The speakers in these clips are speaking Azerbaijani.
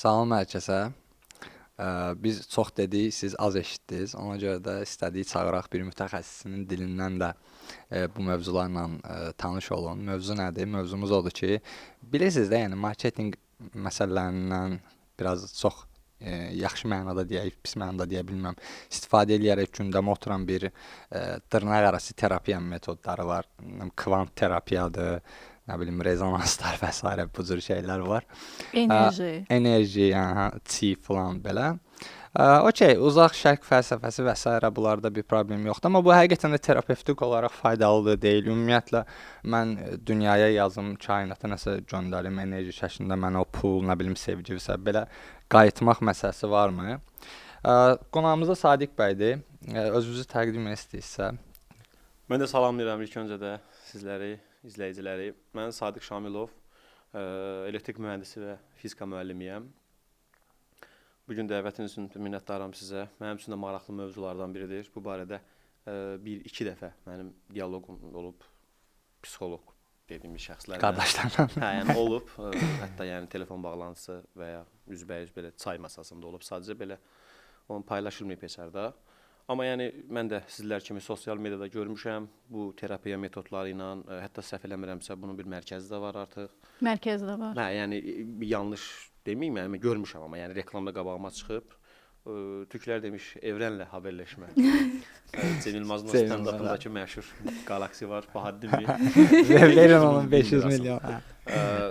Salam hər kəsə. Biz çox dedik, siz az eşitdiniz. Ona görə də istədik çağıraq bir mütəxəssisinin dilindən də bu mövzularla tanış olun. Mövzu nədir? Mövzumuz odur ki, bilirsiniz də, yəni marketinq məsələlərindən biraz çox yaxşı mənada deyək, pis mənada deyə bilməm. İstifadə edərək gündəmə oturan bir dırnaqarası terapiya metodları var. Kvant terapiyadır, nə bilim rezonanslar və s. bu cür şeylər var. Enerji, yəni çi falan belə. Okey, uzaq şərq fəlsəfəsi və s. bunlarda bir problem yoxdur, amma bu həqiqətən də terapevtik olaraq faydalıdır deyil. Ümumiyyətlə mən dünyaya yazım, kainata nəsə göndərim, enerji şəklində mənə o pul, nə bilim sevgi və s. belə qayıtmaq məsələsi varmı? Qonağımız da Sadiq bəydir. Özünüzü təqdim etsinizsə. Mən də salamlayıram ilk öncə də sizləri, izləyiciləri. Mən Sadiq Şamilov, elektrik mühəndisi və fizika müəllimiyəm. Bugün dəvətiniz üçün minnətdaram sizə. Mənim üçün də maraqlı mövzulardan biridir. Bu barədə bir-iki dəfə mənim dialoqum olub, psixoloq dediyimiz şəxslərlə. Qardaşlarla. Yəni olub, hətta yəni telefon bağlantısı və ya üzbəüz belə çay masasında olub. Sadəcə belə onu paylaşılmayıb heç yerdə. Amma yəni mən də sizlər kimi sosial mediada görmüşəm bu terapiya metodları ilə, hətta səhv eləmirəmsə bunun bir mərkəzi də var artıq. Mərkəzi də var. Yəni yanlış deməyim, yəni mən görmüşəm, amma yəni reklamda qabağıma çıxıb. Türklər demiş Evrənlə haberləşmə. Cem Yılmazın stand-up'ındakı məşhur galaksi var, Bahaddinmi. Verirəm onun 500 milyon.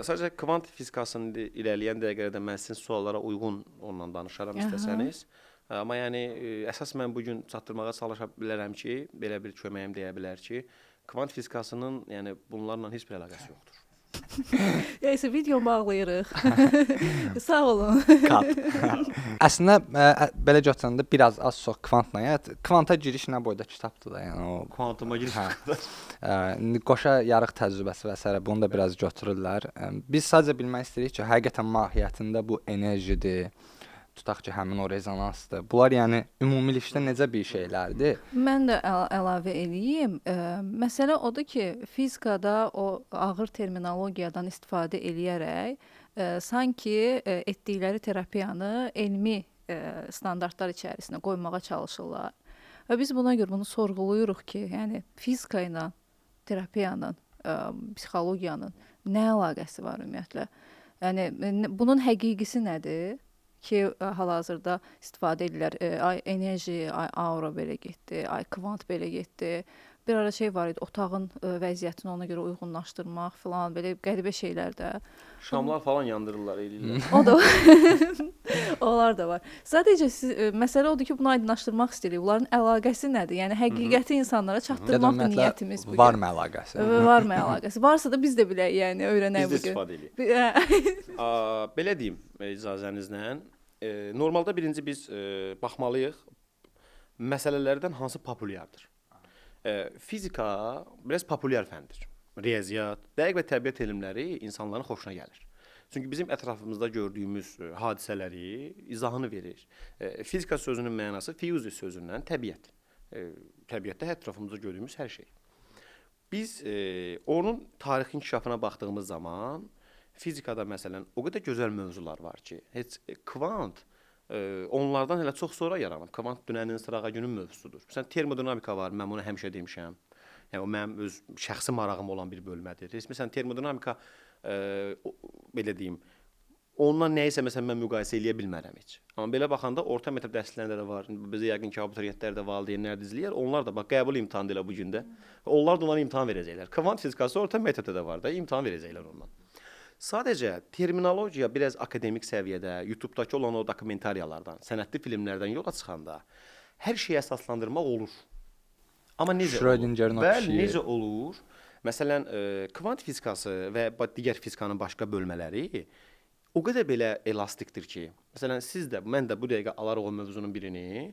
Sadəcə kvant fizikasının irəliləyən dəqiqələrdə mən sizin suallara uyğun ondan danışaram istəsəniz. Amma yəni əsas mən bugün çatdırmağa çalışa bilərəm ki, belə bir köməyim deyə bilər ki, kvant fizikasının yəni bunlarla heç bir əlaqəsi yoxdur. Yəni video bağlayırıq. Sağ olun. Əslində belə götürəndə biraz az çox kvantla, yəni kvanta giriş nə boyda kitabdır da, yəni o Kvantuma giriş qədər. Qoşa yarıq təcrübəsi və s. bunu da biraz götürürlər. Biz sadəcə bilmək istəyirik ki, həqiqətən mahiyyətində bu enerjidir. Tutaq ki, həmin o rezonansdır. Bunlar yəni ümumilikdə necə bir şeylərdir? Mən də əlavə edeyim. Məsələ odur ki, fizikada o ağır terminologiyadan istifadə eləyərək sanki etdikləri terapiyanı elmi standartlar içərisinə qoymağa çalışırlar. Və biz buna görə bunu sorğuluyuruq ki, yəni fizika ilə terapiyanın, psixologiyanın nə əlaqəsi var ümumiyyətlə? Yəni bunun həqiqisi nədir? Ki, hal-hazırda istifadə edirlər. Ay enerji, ay aura belə getdi, ay kvant belə getdi. Bir ara şey var idi, otağın vəziyyətini ona görə uyğunlaşdırmaq falan, belə qəribə şeylər də. Şamlar falan yandırırlar, eləyirlər. O da onlar da var. Sadəcə məsələ odur ki, bunu aydınlaşdırmaq istəyirik. Bunların əlaqəsi nədir? Yəni həqiqəti insanlara çatdırmaq niyyətimiz bu. Varmı əlaqəsi? Varmı əlaqəsi? Varsa da biz də bilək, yəni öyrənək Biz də istifadə edək. Belə deyim, icazənizlə. Normalda birinci biz baxmalıyıq məsələlərdən hansı populyardır. Fizika biraz populyar fəndir. Riyaziyyat, dəqiq və təbiət elmləri insanların xoşuna gəlir. Çünki bizim ətrafımızda gördüyümüz hadisələri izahını verir. Fizika sözünün mənası fiyuzi sözündən təbiət. Təbiətdə ətrafımızda gördüyümüz hər şey. Biz onun tarixi inkişafına baxdığımız zaman fizikada məsələn o qədər gözəl mövzular var ki, heç kvant onlardan hələ çox sonra yaranıb. Kvant dünənin sırağa günün mövzusudur. Məsələn, termodinamika var, mən bunu həmişə demişəm. Yəni o mənim öz şəxsi marağım olan bir bölmədir. Məsələn, termodinamika belə deyim, ondan nəyisə məsələn mən müqayisə eləyə bilmərəm heç. Amma belə baxanda orta məktəb dərslərində də var. Bizə yəqin ki, abituriyentlər də, valideynlər də izləyir. Onlar da bax qəbul imtahanı elə bu gündə. Onlar da onlara imtahan verəcəklər. Kvant fizikası orta məktəbdə də var da, imtahan verəcəklər ondan. Sadəcə terminologiya biraz akademik səviyyədə, YouTube-dakı olan o dokumentariyalardan, sənədli filmlərdən yola çıxanda hər şeyi əsaslandırmaq olur. Amma necə olur? Bəli, necə olur? Məsələn, kvant fizikası və digər fizikanın başqa bölmələri o qədər belə elastikdir ki, məsələn, siz də, mən də bu dəqiqə alarıq o mövzunun birini,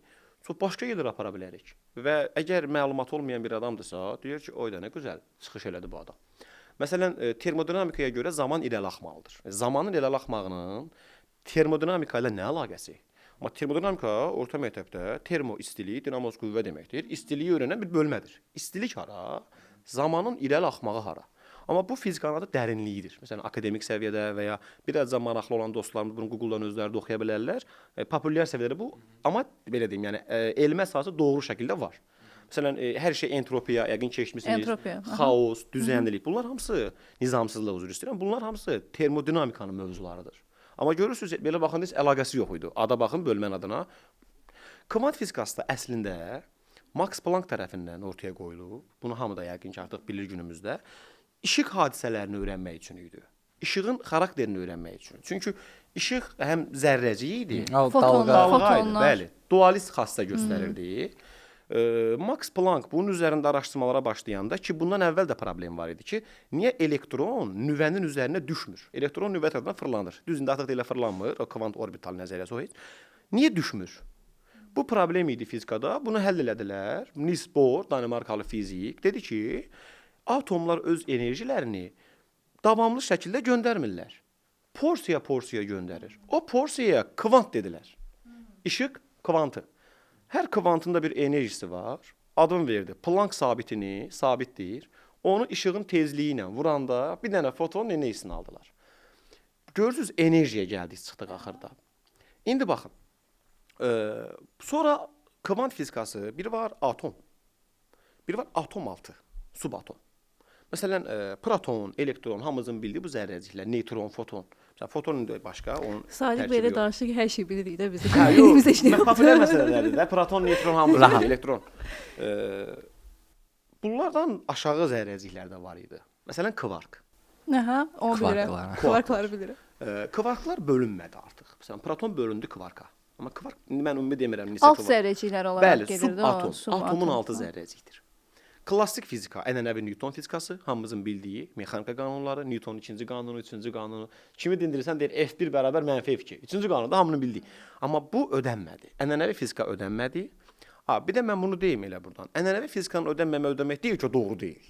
çox başqa yerlərə apara bilərik. Və əgər məlumat olmayan bir adamdırsa, deyir ki, oy da nə gözəl çıxış elədi bu adam. Məsələn, termodinamikaya görə zaman irəli axmalıdır. Zamanın irəli axmağının termodinamika ilə nə əlaqəsi? Amma termodinamika orta məktəbdə termo istilik, dinamos qüvvə deməkdir. İstiliyi öyrənən bir bölmədir. İstilik hara? Zamanın irəli axmağı hara? Amma bu fizikanın adı dərinliyidir. Məsələn, akademik səviyyədə və ya biraz da maraqlı olan dostlarımız bunu Google-dan özləri də oxuya bilərlər. Populyar səviyyədə bu, amma belə deyim, yəni elmi əsası doğru şəkildə var. Məsələn, hər şey entropiya, yəqin ki, eşitmisiniz. Entropiya, aha. Xaos, düzənlilik. Bunlar hamısı nizamsızlıq üzr istəyirəm. Bunlar hamısı termodinamikanın mövzularıdır. Amma görürsüz, belə baxanda heç əlaqəsi yox idi. Ada baxın bölmənin adına. Kvant fizikası da əslində Max Planck tərəfindən ortaya qoyulub. Bunu hamı da yəqin ki, artıq bilir günümüzdə. İşıq hadisələrini öyrənmək üçün idi. İşığın xarakterini öyrənmək üçün. Çünki işıq həm zərrəcik idi, Fotonlar, dalğa idi, fotonlar. bəli. Dualist xassə göstərirdi. Max Planck bunun üzərində araşdırmalara başlayanda ki, bundan əvvəl də problem var idi ki, niyə elektron nüvənin üzərinə düşmür? Elektron nüvə tərəfindən fırlanır. Düz indi artıq da elə fırlanmır. O kvant orbital nəzəriyyəsi o heç. Niyə düşmür? Bu problem idi fizikada. Bunu həll elədilər. Niels Bohr, Danimarkalı fizik, dedi ki, atomlar öz enerjilərini davamlı şəkildə göndərmirlər. Porsiya göndərir. O porsiyaya kvant dedilər. İşıq kvantı. Hər kvantın da bir enerjisi var. Adını verdi. Planck sabitini, sabitdir. Onu işığın tezliyi ilə vuranda bir dənə fotonun enerjisini aldılar. Görürsüz, enerjiyə gəldik, çıxdıq axırda. İndi baxın. Sonra kvant fizikası, biri var atom. Biri var atom altı, subatom. Məsələn, proton, elektron, hamımızın bildiyi bu zərrəciklər, neytron, foton. Məsələn, foton da başqa, onun Sadiq tərkibi belə yox. danışır ki, hər şey bilirik də biz. Yox, Biz heç nə mən populyar məsələlərdir də. Proton, neytron, hamımız bilir, elektron. Bunlardan aşağı zərrəciklər də var idi. Məsələn, kvark. Aha, o bilirəm. Kvarklar. Kvarkları bilirəm. Kvarklar bölünmədi artıq. Məsələn, proton bölündü kvarka. Amma kvark, mən ümumi demirəm, neçə Alt kvark. zərrəciklər olaraq Bəli, gedir də o. subatom. Atomun altı zərrəcikdir. Klassik fizika, ənənəvi Newton fizikası, hamımızın bildiyi mexanika qanunları, Newtonun ikinci qanunu, üçüncü qanunu. Kimi dindirirsən deyir F1 bərabər -F2. Üçüncü qanun da hamının bildiyi. Amma bu ödənmədi. Ənənəvi fizika ödənmədi. Bir də mən bunu deyim elə burdan. Ənənəvi fizikanın ödəmək deyil ki, o doğru deyil.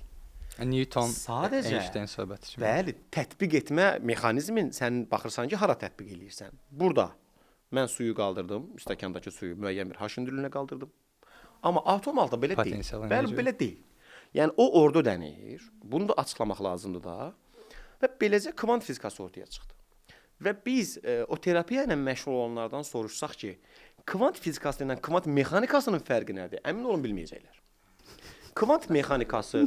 Newton, Sadəcə Einstein söhbəti kimi. Bəli, tətbiq etmə mexanizmin sən baxırsan ki, hara tətbiq eləyirsən. Burada mən suyu qaldırdım, stəkandakı suyu müəyyən bir H hündürlüyünə qaldırdım. Amma atom altı belə deyil. Potensial Bəli, enerji. belə deyil. Yəni o orada ödənir. Bunu da açıqlamaq lazımdır da. Və beləcə kvant fizikası ortaya çıxdı. Və biz o terapiya ilə məşğul olanlardan soruşsaq ki, kvant fizikası ilə kvant mexanikasının fərqi nədir? Əmin olun bilməyəcəklər. Kvant mexanikası,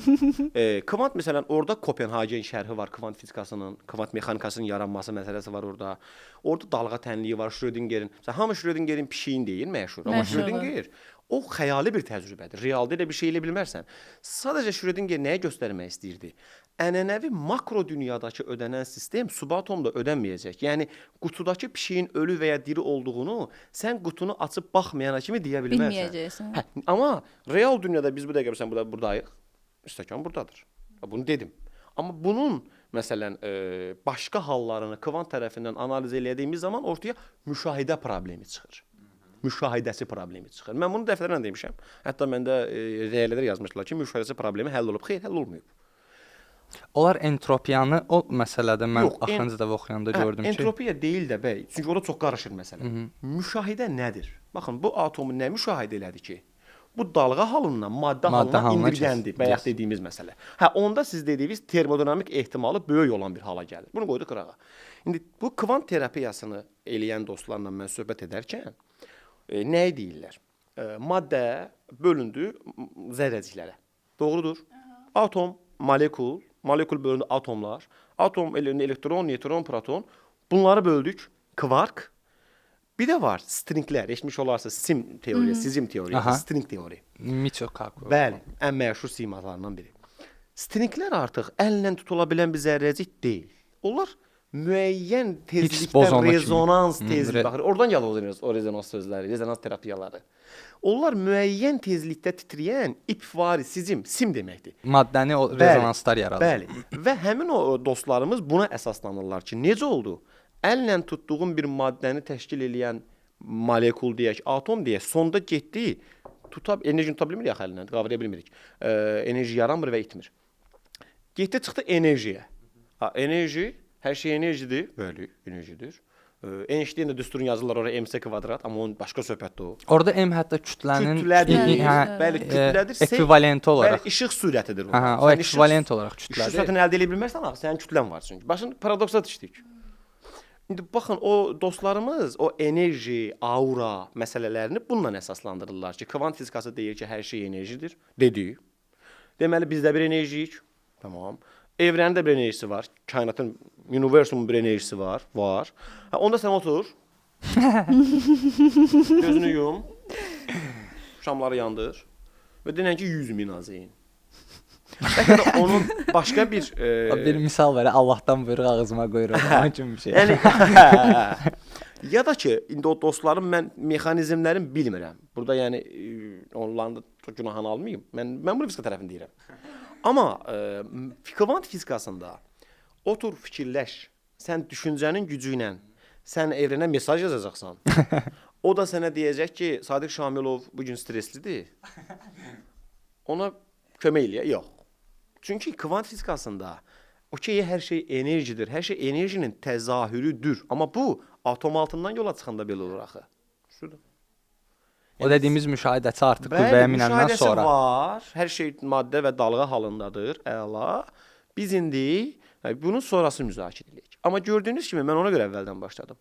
kvant məsələn orada Kopenhagen şərhi var kvant fizikasının, kvant mexanikasının yaranması məsələsi var orada. Orada dalğa tənliyi var, Schrödingerin. Məsələn, hamı Schrödingerin pişiyin deyir, məşhur. Amma Məşhur. Schrödinger o xəyali bir təcrübədir. Realda elə bir şey elə bilmərsən. Sadəcə Schrödinger nəyə göstərmək istəyirdi? Ənənəvi makro dünyadakı ödənən sistem subatomda ödənməyəcək. Yəni qutudakı pişiyin ölü və ya diri olduğunu sən qutunu açıb baxmayana kimi deyə bilmərsən. Bilməyəcəksən. Amma real dünyada biz bu dəqiqə məsələn buradayıq. Stəkan burdadır. Bunu dedim. Amma bunun məsələn başqa hallarını kvant tərəfindən analiz elədiyimiz zaman ortaya müşahidə problemi çıxır. Müşahidəsi problemi çıxır. Mən bunu dəfələrlə demişəm. Hətta məndə rəyələr yazmışdılar ki, müşahidəsi problemi həll olub. Xeyr, həll olmayıb. Onlar entropiyanı o məsələdə mən Yox, axırıncı dəfə oxuyanda gördüm ki, entropiya deyil də bəy. Çünki orada çox qarışır məsələ. Müşahidə nədir? Baxın, bu atomu nə müşahidə elədi ki? Bu dalğa halından maddə halına halına indirgəndi, bayaq dediyimiz məsələ. Onda siz dediyiniz termodinamik ehtimalı böyük olan bir hala gəlir. Bunu qoyduq qırağa. İndi bu kvant terapiyasını eləyən dostlarla mən söhbət edərkən nə deyirlər? Maddə bölündü zərrəciklərə. Doğrudur. Atom, molekul bölündü atomlar. Atom, elektron, neytron, proton. Bunları böldük. Kvark. Bir də var stringlər. Eşitmiş olarsa sim teoriyası, sizim teoriyası, string teori. Michio Kaku. Bəli, ən məşhur simalarından biri. Stringlər artıq əllə tutula bilən bir zərrəcik deyil. Onlar müəyyən tezlikdə bozonu kimi. rezonans tezliyi baxır. Oradan gəlir o rezonans sözləri, rezonans terapiyaları. Onlar müəyyən tezlikdə titrəyən ipvari sim deməkdir. Maddəni o rezonanslar yaradır. Bəli. Və həmin o dostlarımız buna əsaslanırlar ki, necə oldu? Əllə tutduğum bir maddəni təşkil edən molekul deyək, atom deyək, sonda getdi, enerjini tuta bilmirik axı əllə, qavraya bilmirik. Enerji yaranmır və itmir. Getdi çıxdı enerjiyə. Enerji, hər şey enerjidir. Bəli, enerjidir. Einstein də düsturun yazırlar ora MC kvadrat, amma onun başqa söhbətdir o. Orada m hətta kütlənin Kütlədir. hə, Bəli, kütlədir. ekvivalenti olaraq. Bəli, işıq sürətidir bu. Hə, o ekvivalent olaraq İşıq kütlədir. sürətini əldə edə bilmərsən axı, sənin kütlən var çünki. Başın paradoksa düşdük. İndi baxın, o dostlarımız o enerji, aura məsələlərini bununla əsaslandırırlar ki, kvant fizikası deyir ki, hər şey enerjidir, dedi. Deməli bizdə bir enerjiyik. Tamam. Evrenin də bir enerjisi var. Kainatın, universumun bir enerjisi var. Var. Ha, onda sən otur. Gözünü yum. Şamları yandır. Və denən ki 100 min azeyn. Bəlkə də onun başqa bir Bir misal ver, Allahdan buyruq ağzıma qoyuram. Onun kimi bir şey. yəni ya da ki, indi o dostlarım mən mexanizmlərini bilmirəm. Burada yəni onların da günahını almayım. Mən bunu fizika tərəfini deyirəm. Amma kvant fizikasında otur fikirləş. Sən düşüncənin gücü ilə sən evrənə mesaj yazacaqsan. O da sənə deyəcək ki, Sadiq Şamilov bu gün stresslidir. Ona kömək eləyə? Yox. Çünki kvant fizikasında okey, hər şey enerjidir. Hər şey enerjinin təzahürüdür. Amma bu atom altından yola çıxanda belə olur axı. Şurada. O dediyimiz müşahidəçi artıq qüvvəyə minəndən sonra var. Hər şey maddə və dalğa halındadır. Əla. Biz indi bunun sonrası müzakirə edirik. Amma gördüyünüz kimi mən ona görə əvvəldən başladım.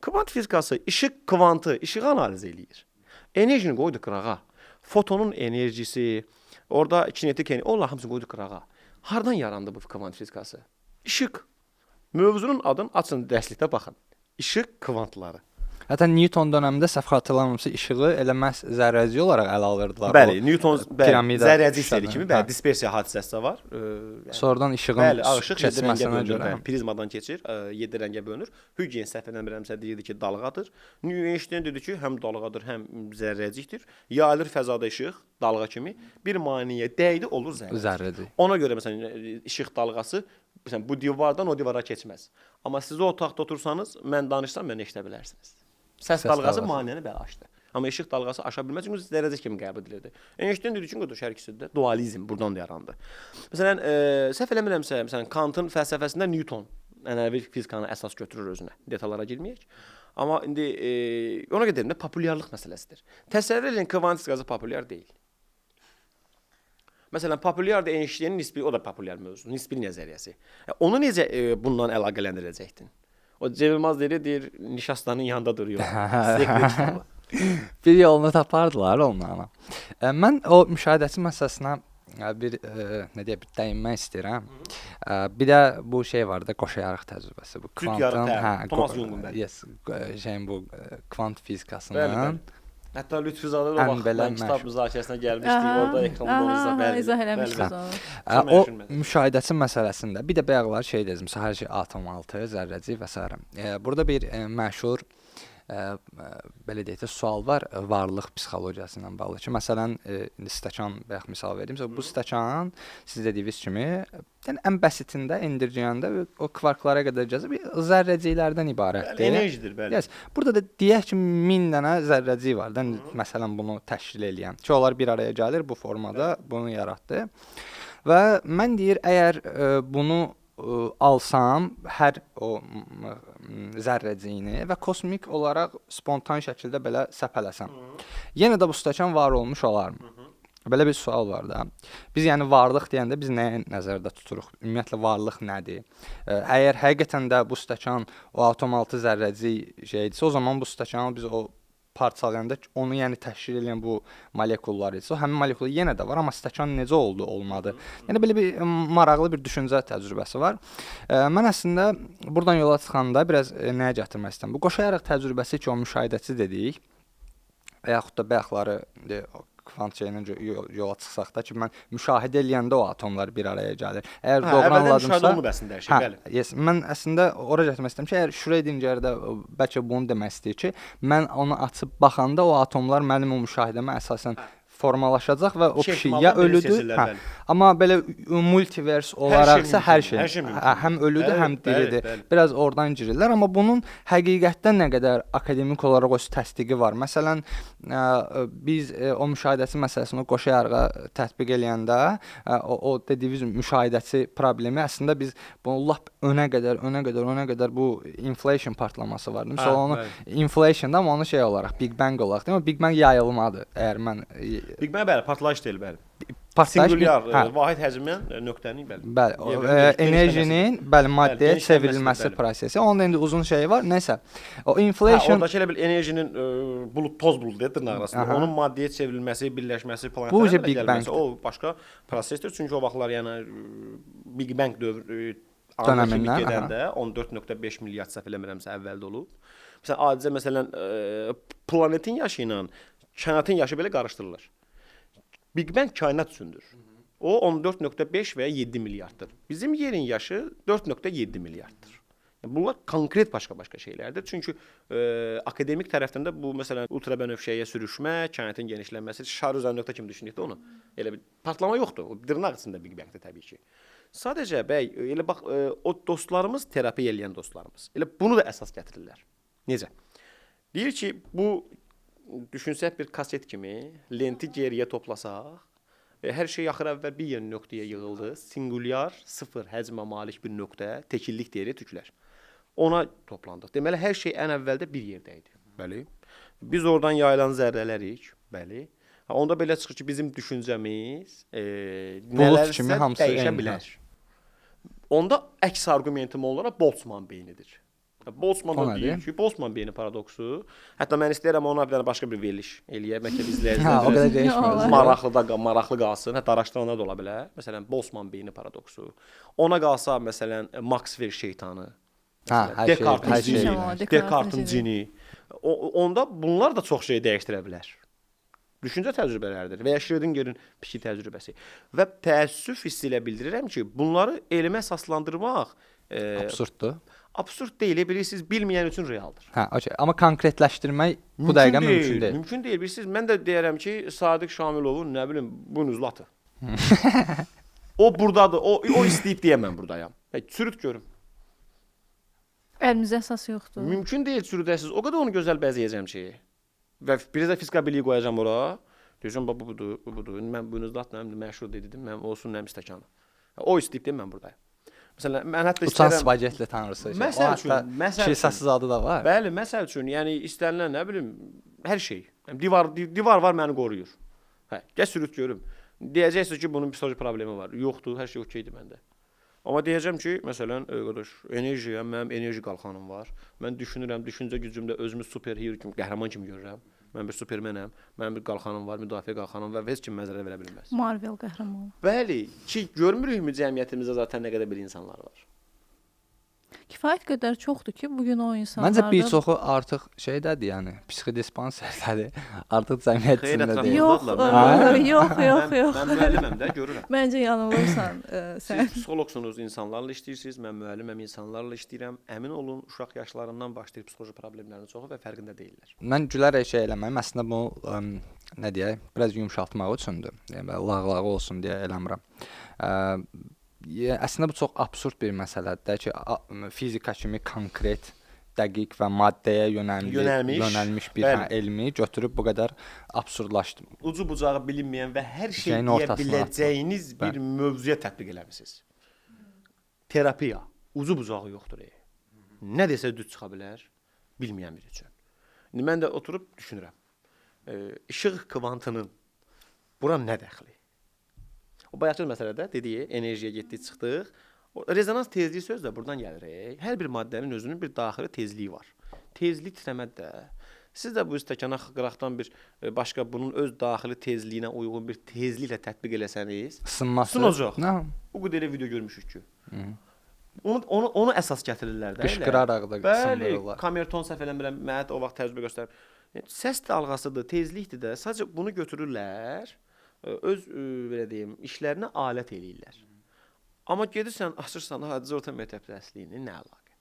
Kvant fizikası işıq kvantı, işığı analiz eləyir. Enerjini qoydu qırağa. Fotonun enerjisi, orada kinetik enerji, onlar hamısını qoydu qırağa. Hardan yarandı bu kvant fizikası? İşıq. Mövzunun adını açın, dərslikdə baxın. İşıq kvantları. Hətta Newton dövründə səhv xatırlamıramsa işığı elə məhz zərrəci olaraq ələ alırdılar. Bəli, Newton zərrəci hissəli kimi, bəli, hə. dispersiya hadisəsi də var. Sonradan işığın bəli, işıq 7 rəngə keçməsinə bölünür, görə. bəli, prizmadan keçir, 7 rəngə bölünür. Huygens səhv eləmirəmsə deyirdi ki, dalğadır. Einstein dedi ki, həm dalğadır, həm zərrəcikdir. Yayılır fəzada işıq, dalğa kimi. Bir maneəyə dəydi, olur Zərrəci. Ona görə məsələn işıq dalğası məsələn bu divardan o divara keçməz. Amma siz o otaqda otursanız, mən danışsam məni eşidə bilərsiniz. Səs dalğası maneəni belə aşdı. Amma işıq dalğası aşa bilməz çünki zərrəcik kimi qəbul edilirdi. Einstein dedi ki, hər ikisi də dualizm buradan da yarandı. Məsələn, səhv eləmirəmsə, məsələn Kantın fəlsəfəsində Newton ənənəvi fizikanı əsas götürür özünə. Detallara girməyək. Amma indi ona qədər də populyarlıq məsələsidir. Təsəvvür edin, kvant fizikası populyar deyil. Məsələn, populyar da Einsteinin nisbi, o da populyar mövzu, nisbi nəzəriyyəsi. Onu necə bundan əlaqələndirəcəkdin? O Cem Yılmaz deyir, nişastanın yanında duruyor. Bir yolunu tapardılar onlarla. Mən o müşahidəçi məsələsinə bir nə deyə bir dəyinmək istəyirəm. Bir də bu şey var da qoşayarıq təcrübəsi. Bu kvantın, Thomas Young'un bəli. Yes, şeyin bu kvant fizikasının. Hətta Lütfüzadə də vaxt kitab müzakirəsinə gəlmişdik, orada ekranda onu izah eləmişdik onu. O müşahidəçi məsələsində bir də bayaqlar şey dedim, hər şey atom altı, zərrəcik və s. Burada bir məşhur belə deyək də sual var varlıq psixologiyası ilə bağlı ki, məsələn, indi stəkan bayaq misal verdim. Bu stəkan siz dediyiniz kimi, yəni ən bəsitində endirgəyəndə o kvarklara qədər gəzib zərrəciklərdən ibarətdir. Enerjidir, bəli. Yes. Burada da deyək ki, 1000 dənə zərrəcik var da, məsələn, bunu təşkil edən. Ki, onlar bir araya gəlir bu formada, bunu yaratdı. Və mən deyir, əgər bunu alsam hər o zərrəciyini və kosmik olaraq spontan şəkildə belə səpələsəm. Yenə də bu stəkan var olmuş olarmı? Belə bir sual var da. Biz yəni varlıq deyəndə biz nəyi nəzərdə tuturuq? Ümumiyyətlə varlıq nədir? Əgər həqiqətən də bu stəkan o atom altı zərrəcik şeydirsə, o zaman bu stəkanı biz o parçalayanda onu yəni təşkil edən bu molekullar isə, həmin molekul yenə də var, amma stəkan necə oldu, olmadı. Yəni belə bir maraqlı bir düşüncə təcrübəsi var. Mən əslində buradan yola çıxanda biraz nəyə gətirmək istəyirəm? Bu qoşayaraq təcrübəsi ki, o müşahidəçi dedik və yaxud da bayaqları kvant şeyinə yola çıxsaq da ki, mən müşahidə eləyəndə o atomlar bir araya gəlir. Əgər doğru anladımsa, yes, mən əslində ora gətirmək istəyirəm ki, əgər Schrödinger də bəlkə bunu demək istəyir ki, mən onu açıb baxanda o atomlar mənim o müşahidəmə əsasən formalaşacaq və o İki pişik ehtimaldan ya birini ölüdür, seçirlər, hə. bəli. Amma belə multiverse olaraqsa hər şey, hər şey mümkün. həm ölüdür, Bəli, həm diridir. bəli, bəli. Biraz oradan girirlər, amma bunun həqiqətdən nə qədər akademik olaraq öz təsdiqi var. Məsələn, biz o müşahidəçi məsələsini qoşa yarığa tətbiq eləyəndə o dediyimiz müşahidəçi problemi əslində biz bunu lap önə qədər bu inflation partlaması vardı. Məsələn, onu inflationda amma onu şey olaraq Big Bang olaraq, deyim, amma Big Bang yayılmadır. Əgər mən Big Bang bəli, partlayış deyil, bəli. partlayış Singulyar, vahid həcmdən nöqtənin bəli. Bəli, enerjinin bəli maddəyə genişlənməsi, çevrilməsi bəli. prosesi. Onun indi uzun şeyi var. Nəsə. O inflation Oradakı elə bil enerjinin toz buludu deyə dırnaq arasında. Aha. Onun maddəyə çevrilməsi, birləşməsi, Bu planetlərin Big gəlməsi, Bang-dir. o başqa prosesdir. Çünki o vaxtlar yəni Big Bang dövrü Dönəmindən, gedəndə 14.5 milyard səhv eləmirəmsə əvvəldə olub. Məsələn, planetin yaşı ilə kainatın yaşı belə qarışdırılır. Big Bang kainat üçündür. O 14.5 və ya 7 milyarddır. Bizim yerin yaşı 4.7 milyarddır. Bunlar konkret başqa şeylərdir. Çünki akademik tərəfdən də bu məsələn ultrabənövşəyə sürüşmə, kainatın genişlənməsi, şar üzərində kimi düşündükdə onu elə bir partlama yoxdur. O dırnaq içində Big Bang-dir təbii ki. Sadəcə bəy, elə bax o dostlarımız, terapiya eləyən dostlarımız. Elə bunu da əsas gətirirlər. Necə? Deyir ki, bu düşünsək bir kaset kimi lenti geriyə toplasaq, hər şey axır əvvəl bir yeni nöqtəyə yığıldı. Singulyar, sıfır həcmə malik bir nöqtə, təkillik deyir tüklər. Ona toplandıq. Deməli, hər şey ən əvvəldə bir yerdə idi. Bəli. Biz oradan yayılan zərrələrik. Bəli. Onda belə çıxır ki, bizim düşüncəmiz nələrsə dəyişə bilər. Onda əks arqumentim olaraq Boltzmann beynidir. Boltzmann da deyir ki, Boltzmann beyni paradoksu. Hətta mən istəyirəm ona bir dənə başqa bir veriliş eləyək. Bəlkə o qədər izləyicilərimiz maraqlı qalsın. Hətta araşdıranlar da ola bilər. Məsələn, Boltzmann beyni paradoksu. Ona qalsa məsələn Maxwell şeytanı. Descartes-in cini. Onda bunlar da çox şey dəyişdirə bilər. Düşüncə təcrübələridir və ya Schrödingerin psixi təcrübəsi. Və təəssüf hissi ilə bildirirəm ki, bunları elmə əsaslandırmaq absurddur. Absurd deyil, bilirsiniz, bilməyən üçün realdır. Hə, okey. Amma konkretləşdirmək bu dəqiqə mümkün deyil. Mümkün deyil. Bilirsiniz, mən də deyərəm ki, Sadiq Şamilovun nə bilim buynuzlatı. O burdadır. O istəyib deyə mən burdayam. Sürüt görüm. Əlimizdə əsas yoxdur. Mümkün deyil sürüdəsiz. O qədər onu gözəl bəzəyəcəm ki. Və bir də fizika biliyi qoyacam ora. Deyəcəm bu budur. Mən buynuzlatmam, məşhur dedim. Mən olsun nəm stəkanı. O istəyib deyə mən burdayam. Məsələn, mən hətta istəyirəm uçan spagetli tanrısı. Məsəl üçün, kilsəsiz adı da var. Bəli, məsəl üçün, yəni istənilən nə bilim, hər şey. Divar var məni qoruyur. Hə, gəl sürüt görüm. Deyəcəksiniz ki, bunun psixoloji problemi var. Yoxdur, hər şey okeydir məndə. Amma deyəcəm ki, məsələn, qardaş, enerjiyə mənim enerji qalxanım var. Mən düşünürəm, düşüncə gücümdə özümü superhero kimi, qəhrəman kimi görürəm. Mən bir supermenəm, mənim bir qalxanım var, müdafiə qalxanım var və heç kim mənzərə verə bilməz. Marvel qəhrəmanı. Bəli, ki görmürükmü cəmiyyətimizdə zaten nə qədər bir insanlar var. Kifayət qədər çoxdur ki, bu gün o insanlar. Məncə bir çoxu artıq şeydədir, yəni psixodispanserdədir. Artıq cəmiyyət içində deyil. Yox. Mən müəlliməm də, görürəm. Məncə yanılırsan sən. Siz psixoloqsunuz, insanlarla işləyirsiniz, mən müəlliməm, insanlarla işləyirəm. Əmin olun, uşaq yaşlarından başlayır psixoloji problemlərin çoxu və fərqində deyillər. Mən gülərək şey eləməyim, əslində bunu nə deyək, biraz yumşaltmaq üçündür. Yəni lağlağı olsun deyə eləmirəm. Əslində bu çox absurd bir məsələdir ki, fizika kimi konkret, dəqiq və maddəyə yönəlmiş bir elmi götürüb bu qədər absurdlaşdırıb. Ucu bucağı bilinməyən və hər şey deyə biləcəyiniz bir mövzuya tətbiq eləmisiniz. Terapiya ucu bucağı yoxdur. Nə desə düz çıxa bilər, bilməyən biri üçün. İndi mən də oturub düşünürəm. İşıq kvantının bura nə dəxli? O bayaqçı məsələdə dediyi enerjiyə getdik, çıxdıq. Rezonans tezliyi söz də buradan gəlir. Hər bir maddənin özünün bir daxili tezliyi var. Tezlik titrəmədə. Siz də bu stəkana qıraqdan bir başqa bunun öz daxili tezliyinə uyğun bir tezliklə tətbiq eləsəniz, sınacaq. O qədər video görmüşük ki. Onu əsas gətirirlər də. Qışqıraraq da sındırırlar. Bəli, Kamerton səhv eləmirəm, mənə o vaxt təcrübə göstərib. Səs dalğasıdır, tezlikdir də. Sadəcə bunu götürürlər. Öz belə deyim, işlərinə alət eləyirlər. Amma gedirsən, açırsan hadisə orta məktəb dərsliyini, nə əlaqə?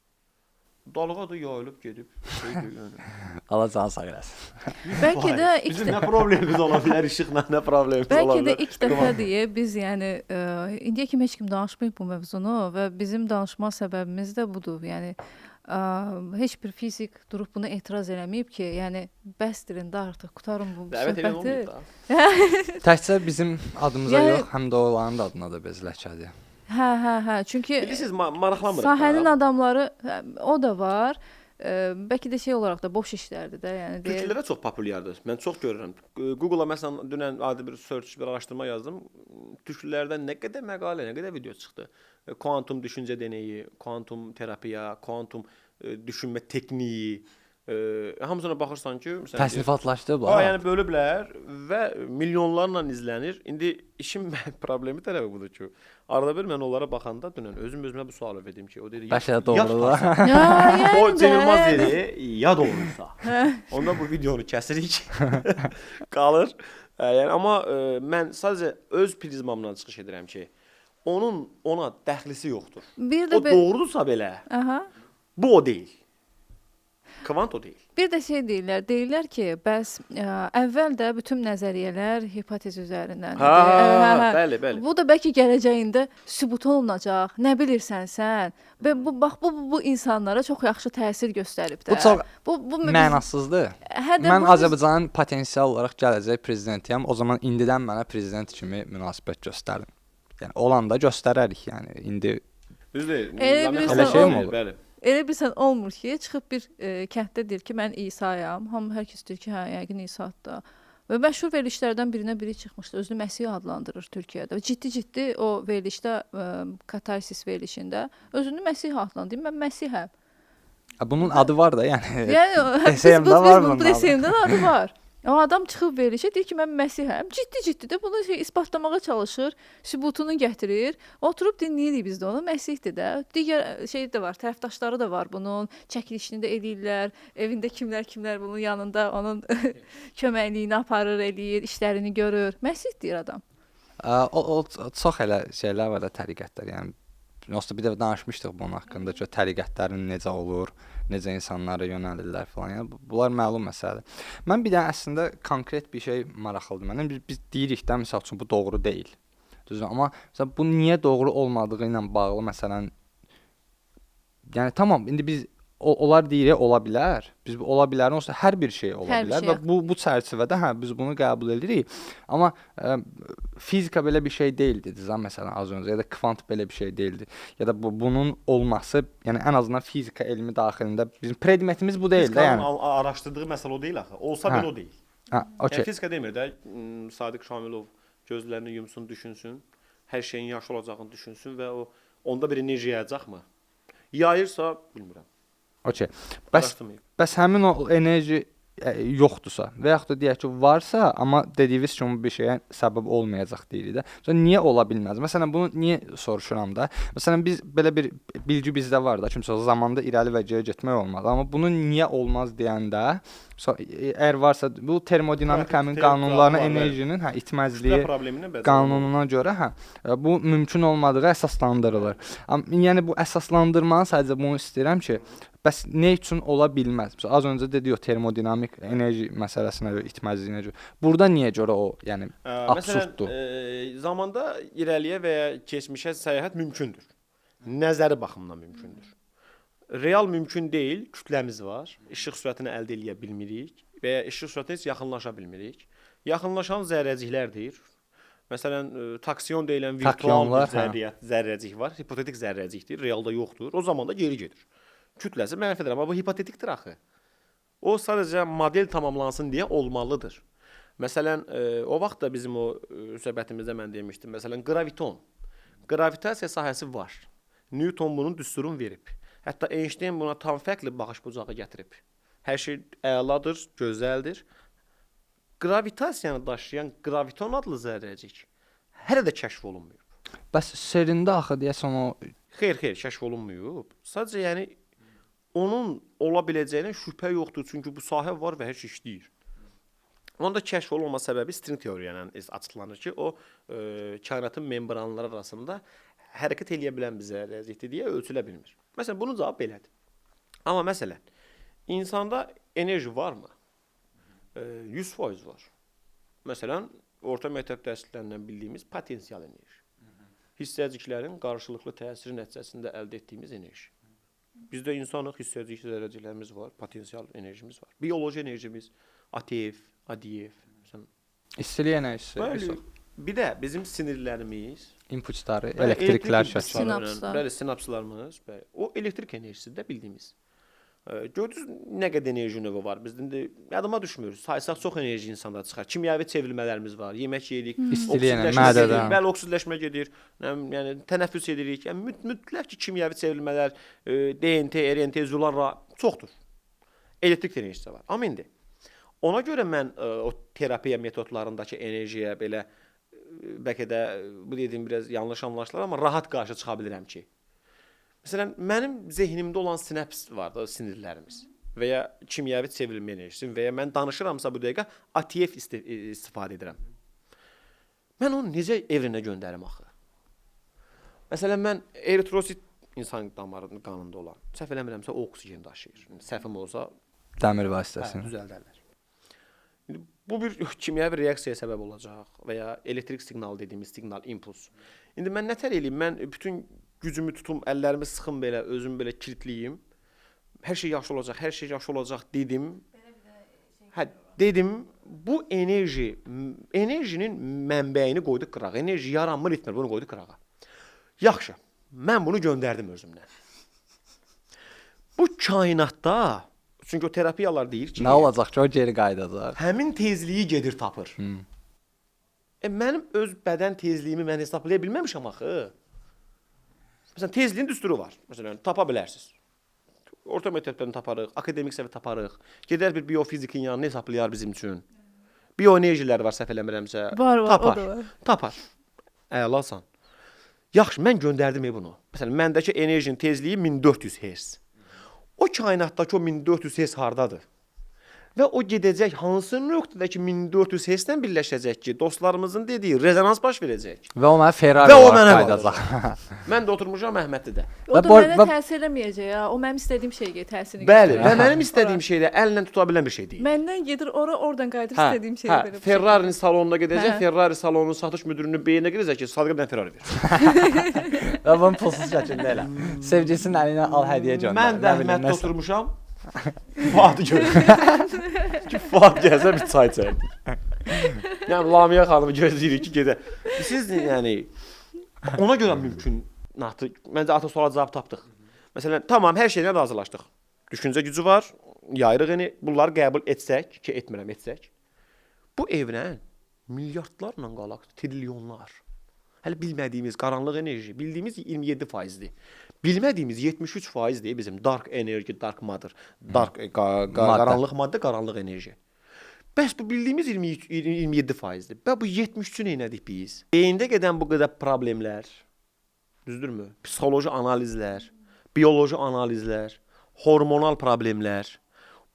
Dalğa da yayılıb gedib. Allah canı sağ eləsin. Bəlkə də ilk Bizim nə problemimiz ola bilər işıqla, nə problemimiz ola Bəlkə də bilər. ilk dəfədir biz, yəni indiyə kimi heç kim danışmayıb bu mövzunu və bizim danışma səbəbimiz də budur. Yəni heç bir fizik durub buna etiraz eləməyib ki, yəni bəsdir indi artıq qutarın bu Dəvət edən söhbəti. olmayıb da. Təkcə bizim adımıza Yəni- yox, həm də onların da adına da bez ləkədir. Hə. Çünki Bilirsiniz, maraqlanmırıq. sahənin da. adamları o da var. Bəlkə də şey olaraq da boş işlərdir də, yəni deyir. Türklərə çox populyardır. Mən çox görürəm. Google-a məsələn dünən adi bir search, bir araşdırma yazdım. Türklərdən nə qədər məqalə, nə qədər video çıxdı. Kuantum düşüncə deneyi, kuantum terapiya, kuantum düşünmə texniyi, hamısına baxırsan ki, məsələn Təsnifatlaşdırıblar. yəni bölüblər və milyonlarla izlənir. İndi işin problemi tərəfi budur ki, arada bir mən onlara baxanda dünən özümə bu sualı verdim ki, o dedi Bəlkə də doğrudur. Ya, yəni o Ceyilmaz də- dedi, ya doğruysa. Onda bu videonu kəsirik. Qalır. Yəni amma mən sadəcə öz prizmamdan çıxış edirəm ki, ona dəxlisi yoxdur. Bir də O doğrudursa belə, Aha. bu o deyil. Kvant o deyil. Bir də şey deyirlər ki, bəs əvvəl də bütün nəzəriyyələr hipotez üzərindən. Bəli, bəli. Bu da bəlkə gələcəyində sübut olunacaq. Nə bilirsən sən? Və bu insanlara çox yaxşı təsir göstərib də. Bu çox bu mənasızdır. Hə də Mən bu biz- Azərbaycanın potensial olaraq gələcək prezidentiyəm. O zaman indidən mənə prezident kimi münasibət göstərin. Yəni olanda göstərərik, yəni indi Düzdür. Elə bilirsən, Elə şey mi olur? Bəli. Elə bilsən olmur ki, çıxıb bir kənddə deyir ki, mən İsa'yam. Hamı hər kəs deyir ki, hə, yəqin İsa'dır da. Və məşhur verilişlərdən biri çıxmışdı. Özünü Məsih adlandırır Türkiyədə. Və ciddi o verilişdə katarsis verilişində özünü Məsih adlandırır. Mən Məsihəm. bunun adı var da, yəni. Yəni DSM-də var bu bunun adı. DSM-də adı var. O adam çıxıb verilişə deyir ki, mən Məsihəm. Ciddi də bunu isbatlamağa çalışır, sübutunu gətirir. Oturub dinləyirik biz də onu. Məsihdir də. Digər şey də var, tərəfdaşları da var bunun. Çəkilişini də eləyirlər. Evində kimlər bunun yanında onun köməkliyini aparır, eləyir, işlərini görür. Məsih deyir adam. O çox elə şeylər var da təriqətlər. Yəni Yoxsa bir dəfə danışmışdıq bunun haqqında ki, təriqətlərin necə olur, necə insanlara yönəlirlər falan. Yəni bunlar məlum məsələdir. Mən bir də əslində konkret bir şey maraqlıdır mənə. Biz deyirik də məsəl üçün bu doğru deyil. Düzdür? Amma məsələn bu niyə doğru olmadığı ilə bağlı məsələn yəni tamam indi biz onlar deyirik ola bilər. Biz bu ola bilərin olsa hər bir şey ola Hər bir bilər şey və bu çərçivədə hə biz bunu qəbul edirik. Amma fizika belə bir şey deyildi. Dizən məsələn az öncə ya da kvant belə bir şey deyildi. Ya da bunun olması, yəni ən azından fizika elmi daxilində bizim predmetimiz bu deyil də yəni. Araşdırdığı məsələ o deyil axı. Olsa belə o deyil. Hə, okey. Yəni fizika demir də Sadiq Şamilov gözlərini yumsun, düşünsün, hər şeyin yaxşı olacağını düşünsün və o onda bir enerji yayacaqmı? Yayırsa bilmirəm. Okey. Araşdırmayıb. Bəs həmin o enerji yoxdursa və yaxud da deyək ki, varsa, amma dediyiniz kimi bir şeyə səbəb olmayacaq deyirik də. Sonra niyə ola bilməz? Məsələn, bunu niyə soruşuram da? Məsələn, biz belə bir bilgi bizdə var da, kimsə zamanda irəli və geri getmək olmaz. Amma bunu niyə olmaz deyəndə, əgər varsa bu termodinamik həmin qanunlarına enerjinin itməzliyi qanununa görə bu mümkün olmadığı əsaslandırılır. Yəni bu əsaslandırmanı sadəcə bunu istəyirəm ki, bəs nə üçün ola bilməz? Məsələn, az öncə dedi o termodinamik enerji məsələsinə görə, itməzliyinə görə. Burada niyə görə o, yəni absurddur? Məsələn, zamanda irəliyə və ya keçmişə səyahət mümkündür. Nəzəri baxımından mümkündür. Real mümkün deyil, kütləmiz var. İşıq sürətini əldə edə bilmirik və ya işıq sürətinə heç yaxınlaşa bilmirik. Yaxınlaşan zərrəciklərdir. Məsələn, taksion deyilən virtual bir zərrəcik var. Hipotetik zərrəcikdir, realda yoxdur. O zaman da geri gedir. Kütləsi mənfidir, amma bu hipotetikdir axı. O sadəcə model tamamlansın deyə olmalıdır. Məsələn, o vaxt da bizim o söhbətimizdə mən demişdim. Məsələn, graviton. Gravitasiya sahəsi var. Newton bunun düsturunu verib. Hətta Einstein buna tam fərqli baxış bucağı gətirib. Hər şey əladır, gözəldir. Gravitasiyanı daşıyan graviton adlı zərrəcik hələ də kəşf olunmuyub. Bəs serində axı deyəsən o Xeyr, kəşf olunmuyub. Sadəcə yəni onun ola biləcəyinə şübhə yoxdur, çünki bu sahə var və hər şey işləyir. Onda kəşf olunma səbəbi string teoriya ilə açıqlanır ki, o kainatın membranları arasında hərəkət edə bilən bir zərrəcikdir deyə ölçülə bilmir. Məsələn, bunun cavabı belədir. Amma məsələn, insanda enerji varmı? 100% var. Məsələn, orta məktəb dərslərindən bildiyimiz potensial enerji. Hissəciklərin qarşılıqlı təsiri nəticəsində əldə etdiyimiz enerji. Bizdə insanlıq hissəcik zərrəciklərimiz var, potensial enerjimiz var. Bioloji enerjimiz, ATF, ADF. İstilik enerjisi. Bəli. Bir də bizim sinirlərimiz, İmpulsları, elektriklər şəkli. Sinapslar. Bəli, sinapslarımız, bəli. O elektrik enerjisidir də bildiyimiz. Gördünüz nə qədər enerji növü var. Bizdə indi yadıma düşmür. Saysaq çox enerji insanda çıxar. Kimyəvi çevrilmələrimiz var. Yemək yeyirik, İstiliyə, mədədən. bəli, oksidləşmə gedir. Yəni tənəffüs edirik. Yəni mütləq ki, kimyəvi çevrilmələr, DNT, RNT, zularla çoxdur. Elektrik enerjisi var. Amma indi ona görə mən o terapiya metodlarındakı enerjiyə belə bəlkə də bu dediyim biraz yanlış anlaşılar, amma rahat qarşı çıxa bilirəm ki. Məsələn, mənim zehnimdə olan sinaps var da, sinirlərimiz və ya kimyəvi çevrilmə enerjisi və ya mən danışıramsa bu dəqiqə ATF istifadə edirəm. Mən onu necə evrinə göndərim axı? Məsələn, mən eritrosit insan damarının qanında olan, səhv eləmirəmsə o oksigen daşıyır. Səhvim olsa Dəmir vasitəsilə. düzəldərlər. İndi bu bir kimyəvi reaksiyaya səbəb olacaq və ya elektrik siqnalı dediyimiz siqnal, impuls. İndi mən nətər eləyim? Mən bütün gücümü tutum, əllərimi sıxım belə, özümü belə kilitləyim. Hər şey yaxşı olacaq, hər şey yaxşı olacaq dedim. Hə, dedim, bu enerjinin mənbəyini qoyduq qırağa. Enerji yaranmır, etmir, bunu qoyduq qırağa. Yaxşı, mən bunu göndərdim özümdən. Bu kainatda, çünki o terapiyalar deyir ki, Nə olacaq ki, o geri qayıdacaq? həmin tezliyi gedir tapır. Mənim öz bədən tezliyimi mən hesablaya bilməmişəm axı. Məsələn, tezliyin düsturu var. Məsələn, tapa bilərsiniz. Orta məktəbdən taparıq, akademik səviyyə taparıq. Gedər bir biofizikin yanına hesablayar bizim üçün. Bioenerjilər var, səhv eləmirəmsə. Var, tapar. o da var. Tapar. Əlasan. Yaxşı, mən göndərdim bunu. Məsələn, məndəki enerjinin tezliyi 1400 Hz. O kainatdakı o 1400 Hz hardadır? Və o gedəcək hansı nöqtədəki 1400 Hz-dən birləşəcək ki, dostlarımızın dediyi rezonans baş verəcək. Və o mənə Ferrari Və o olaraq mənə qaydacaq. Mən də oturmuşam Əhmədlidə. O da Və mənə təsir eləməyəcək ya. O mənim istədiyim şeyə təsirini Bəli, göstərər. və mənim istədiyim şey də əllə tuta bilən bir şey deyil. Məndən gedir oradan qayıdır istədiyim şeyə belə. Ferrari'nin salonuna gedəcək, Hə. Ferrari salonunun satış müdürünün beyninə gedəcək ki, Sadiqa bir Ferrari ver. Və bunu pulsuz şəkildə elə. Sevgilisinin əlinə al hədiyyə göndər. Mən də Nə bilim, Əhməddə nəsə. oturmuşam. Fuadı görürəm. Ki Fuad gəlsə bir çay içərdik. Yəni Lamiyə xanımı gözləyirik ki, gedə. Siz yəni ona görə mümkün nahtı. Məncə ata suala cavab tapdıq. Məsələn, tamam hər şeylə razılaşdıq. Düşüncə gücü var, yayırıq yəni bunları qəbul etsək ki, etmirəm, etsək. Bu evren milyardlarla qalaq, trilyonlar. Hələ bilmədiyimiz qaranlıq enerji, bildiyimiz 27%-dir. Bilmədiyimiz 73%-dir bizim dark enerji, dark matter, qaranlıq maddə, qaranlıq enerji. Bəs bu bildiyimiz 27%-dir. Və bu 73-ü nə edirik biz? Beyində gedən bu qədər problemlər, düzdürmü? Psixoloji analizlər, bioloji analizlər, hormonal problemlər.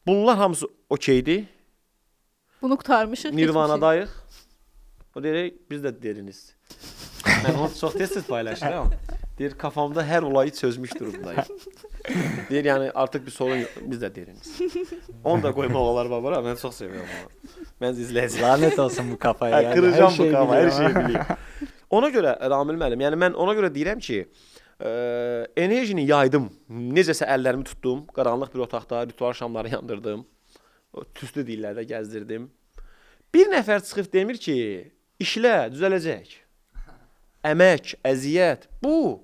Bunlar hamısı okeydir. Bunu qurtarmışıq. Nirvanadayıq. O deyir, biz də deriniz. Mən onu çox tez-tez paylaşıram. Deyir, kafamda hər olayı çözmüş durumdayım. Deyir, yəni artıq bir sorun yox, biz də deriniz. Onu da qoymaq olar babara, mən çox sevirəm onu. Mən izləyəcəm. Lanet olsun bu kafaya. Yəni, qıracam bu kafayı, hər şeyi bilirəm. Ona görə Ramil müəllim, yəni mən ona görə deyirəm ki, enerjini yaydım. Necəsə əllərimi tutdum, qaranlıq bir otaqda ritual şamları yandırdım. O tüstü dillərdə gəzdirdim. Bir nəfər çıxıb demir ki, işlə, düzələcək. Əmək, əziyyət. Bu,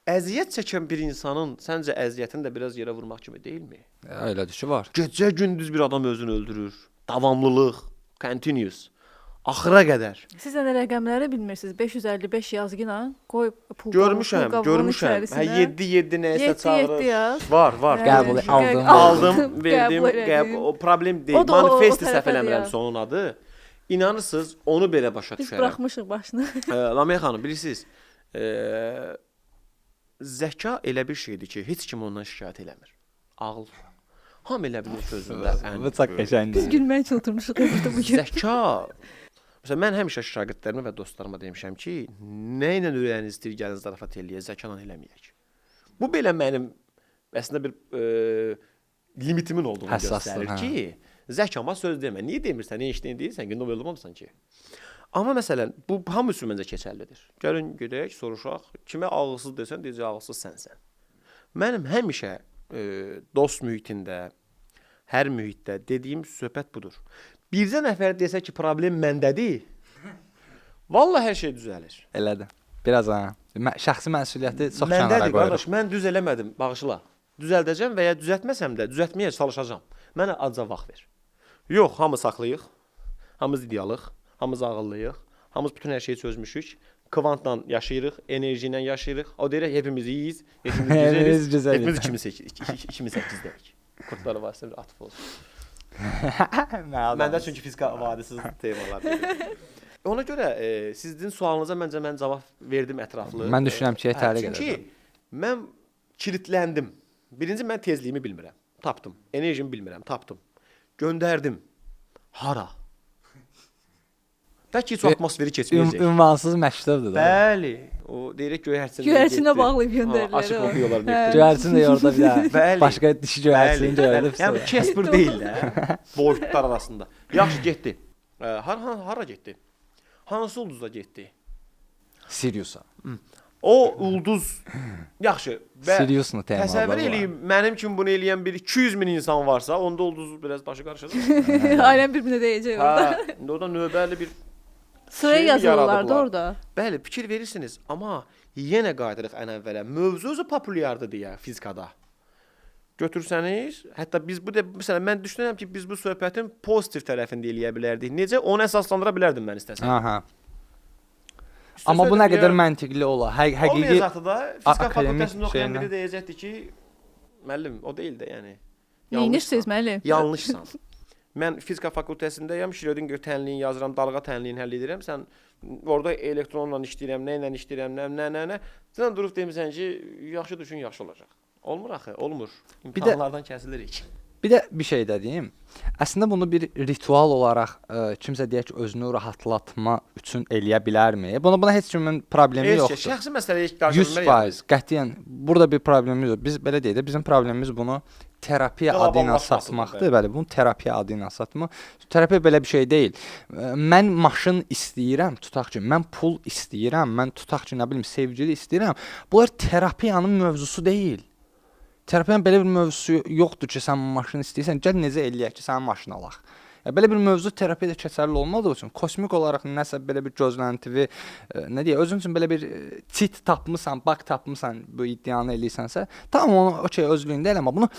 əziyyət çəkən bir insanın səncə əziyyətini də biraz yerə vurmaq kimi deyilmi? Elədir ki, var. Gecə gündüz bir adam özünü öldürür. Davamlılıq, continuous. Axıra qədər. Siz nə rəqəmləri bilmirsiniz? 555 yazgıyla qoy pul. Görmüşəm. Hə 7 nəyisə çağırır. 7 yaz. Var. Qəbul aldım. Aldım, verdim. O problem deyil. O da Manifesti o səhv tərəfə eləmirəmsə onun adı. İnanırsınız, onu belə başa Biz düşərəm. buraxmışıq başını. Lamiyə xanım, bilirsiniz, zəka elə bir şeydir ki, heç kim ondan şikayət eləmir. Ağıl. Hamı elə bilir sözündə. Bu çox qəşəngdir. Biz gülmək üçün oturmuşuq burada bu gün. Zəka. Məsələn, mən həmişə şagirdlərimə və dostlarıma demişəm ki, nə ilə ürəyiniz istəyir gəlin zarafat eləyək, zəkanla eləməyək. Bu belə mənim əslində bir limitimin olduğunu Həssasdır, göstərir hə. ki, zəkama söz demə. Niyə demirsən, Einstein deyirsən ki, Nobel olmamısan ki? Amma məsələn, bu hamı üçün məncə keçərlidir. Gəlin gedək, soruşaq, kimə ağılsız desən, deyəcək ağılsız sənsən. Mənim həmişə dost mühitində, hər mühitdə dediyim söhbət budur. Bircə nəfər desə ki, problem məndədir, vallahi hər şey düzəlir. Elədir. Biraz şəxsi məsuliyyəti çox kənara Məndədir qoyuruq. qardaş, mən düz eləmədim, bağışla. Düzəldəcəm və ya düzəltməsəm də düzəltməyə çalışacağam. Mənə azca vaxt ver. Yox, hamı saqlıyıq. Hamımız idealıq, hamımız ağıllıyıq, hamımız bütün hər şeyi çözmüşük. Kvantla yaşayırıq, enerji ilə yaşayırıq. O deyir hepimiz iyiyiz, hepimiz Hepimiz güzeliz. güzeliz. Hepimiz 2008-dənik. Kurtları vasitəsilə bir atıb olsun. Məndə Məndə çünki fizika vadisiz temalar. Ona görə sizin sualınıza məncə mən cavab verdim ətraflı. Mən düşünürəm ki, yetərli qədər. Çünki mən kilitləndim. Birinci mən tezliyimi bilmirəm. Tapdım. Enerjimi bilmirəm. Tapdım. Göndərdim. Hara? Bəlkə heç o atmosferi keçməyəcək. Ünvansız məktəbdir də. Bəli. O deyirək göyərçində. Göyərçinə bağlayıb göndərirlər. Açıq oxuyurlar Hə. mektəbdə. Göyərçin də orada bir Bəli. də başqa dişi göyərçini gördüm. Yəni Casper deyil də. Boyutlar arasında. Yaxşı getdi. Hara getdi? Hansı ulduzda getdi? Siriusa. O ulduz yaxşı. Sirius'un temaları Təsəvvür var. eləyim, mənim kimi bunu eləyən bir 200 min insan varsa, onda ulduz biraz başı qarışacaq. Ailəm bir-birinə deyəcək orada. Hə, indi orada növbəli bir Sıraya şey mi yazılırlar da yaradıblar? orada. Bəli, fikir verirsiniz, amma yenə qayıdırıq ən əvvələ. Mövzu özü populyardır deyə fizikada. Götürsəniz, hətta biz bu da məsələn mən düşünürəm ki, biz bu söhbətin pozitiv tərəfində eləyə bilərdik. Necə? Onu əsaslandıra bilərdim mən istəsəm. Aha. Amma bu nə qədər məntiqli ola. Həqiqi Olmayacaqdı da. Fizika akademik fakültəsində oxuyan şeylə. biri deyəcəkdi ki, müəllim, o deyil də, yəni. Neyinirsiniz müəllim? Yanlışsan. Mən fizika fakültəsindəyəm, Schrödinger tənliyini yazıram, dalğa tənliyini həll edirəm. Sən orada elektronla işləyirəm, nə ilə işləyirəm, nə. Sən durub demisən ki, yaxşı düşün, yaxşı olacaq. Olmur axı, olmur. İmtahanlardan kəsilirik. Bir də bir şey dediyim. Əslində bunu bir ritual olaraq kimsə deyək ki, özünü rahatlatma üçün eləyə bilərmi? Buna heç kimin problemi yoxdur. Şəxsi məsələyə qarşılamaq 100%. Qətiyyən burada bir problemimiz yox. Biz belə deyək də bizim problemimiz bunu terapiya adı ilə satmaqdır. Bəli, bunu terapiya adı ilə satmaq. Terapiya belə bir şey deyil. Mən maşın istəyirəm, tutaq ki, mən pul istəyirəm, mən tutaq ki, nə bilim, sevgili istəyirəm. Bunlar terapiyanın mövzusu deyil. Terapiyanın belə bir mövzusu yoxdur ki, sən maşın istəyirsən, gəl necə eləyək ki, sənin maşını alaq. Belə bir mövzu terapiyada keçərli olmadığı üçün kosmik olaraq nəsə belə bir gözləntivi, nə deyək, özün üçün belə bir cheat tapmısan, bug tapmısan, bu iddianı eləyirsənsə, tamam onu okey özlüyündə elə, amma bunu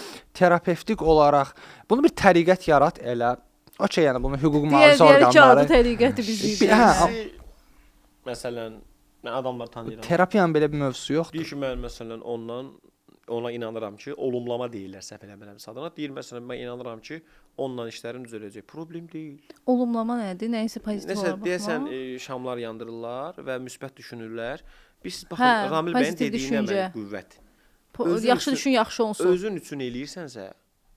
terapevtik olaraq, bunu bir təriqət yarat elə. Okey, yəni bunu hüquq mühafizə Deyərik ki, adı orqanları. təriqəti biz deyirik. Birincisi, məsələn, mən adamlar tanıyıram. Terapiyanın belə bir mövzusu yoxdur. Deyir ki, mən məsələn ona inanıram ki, olumlama deyirlər səhv eləmirəmsə adına. Deyir məsələn mən inanıram ki, onunla işlərim düzələcək. Problem deyil. Olumlama nədir? Nəyisə pozitiv Nəsə olaraq deyəsən baxmaq. şamlar yandırırlar və müsbət düşünürlər. Biz Hə, baxın Ramil bəyin pozitiv dediyinə düşüncə. mən qüvvət. özün Yaxşı üçün- düşün, yaxşı olsun. Özün üçün eləyirsənsə,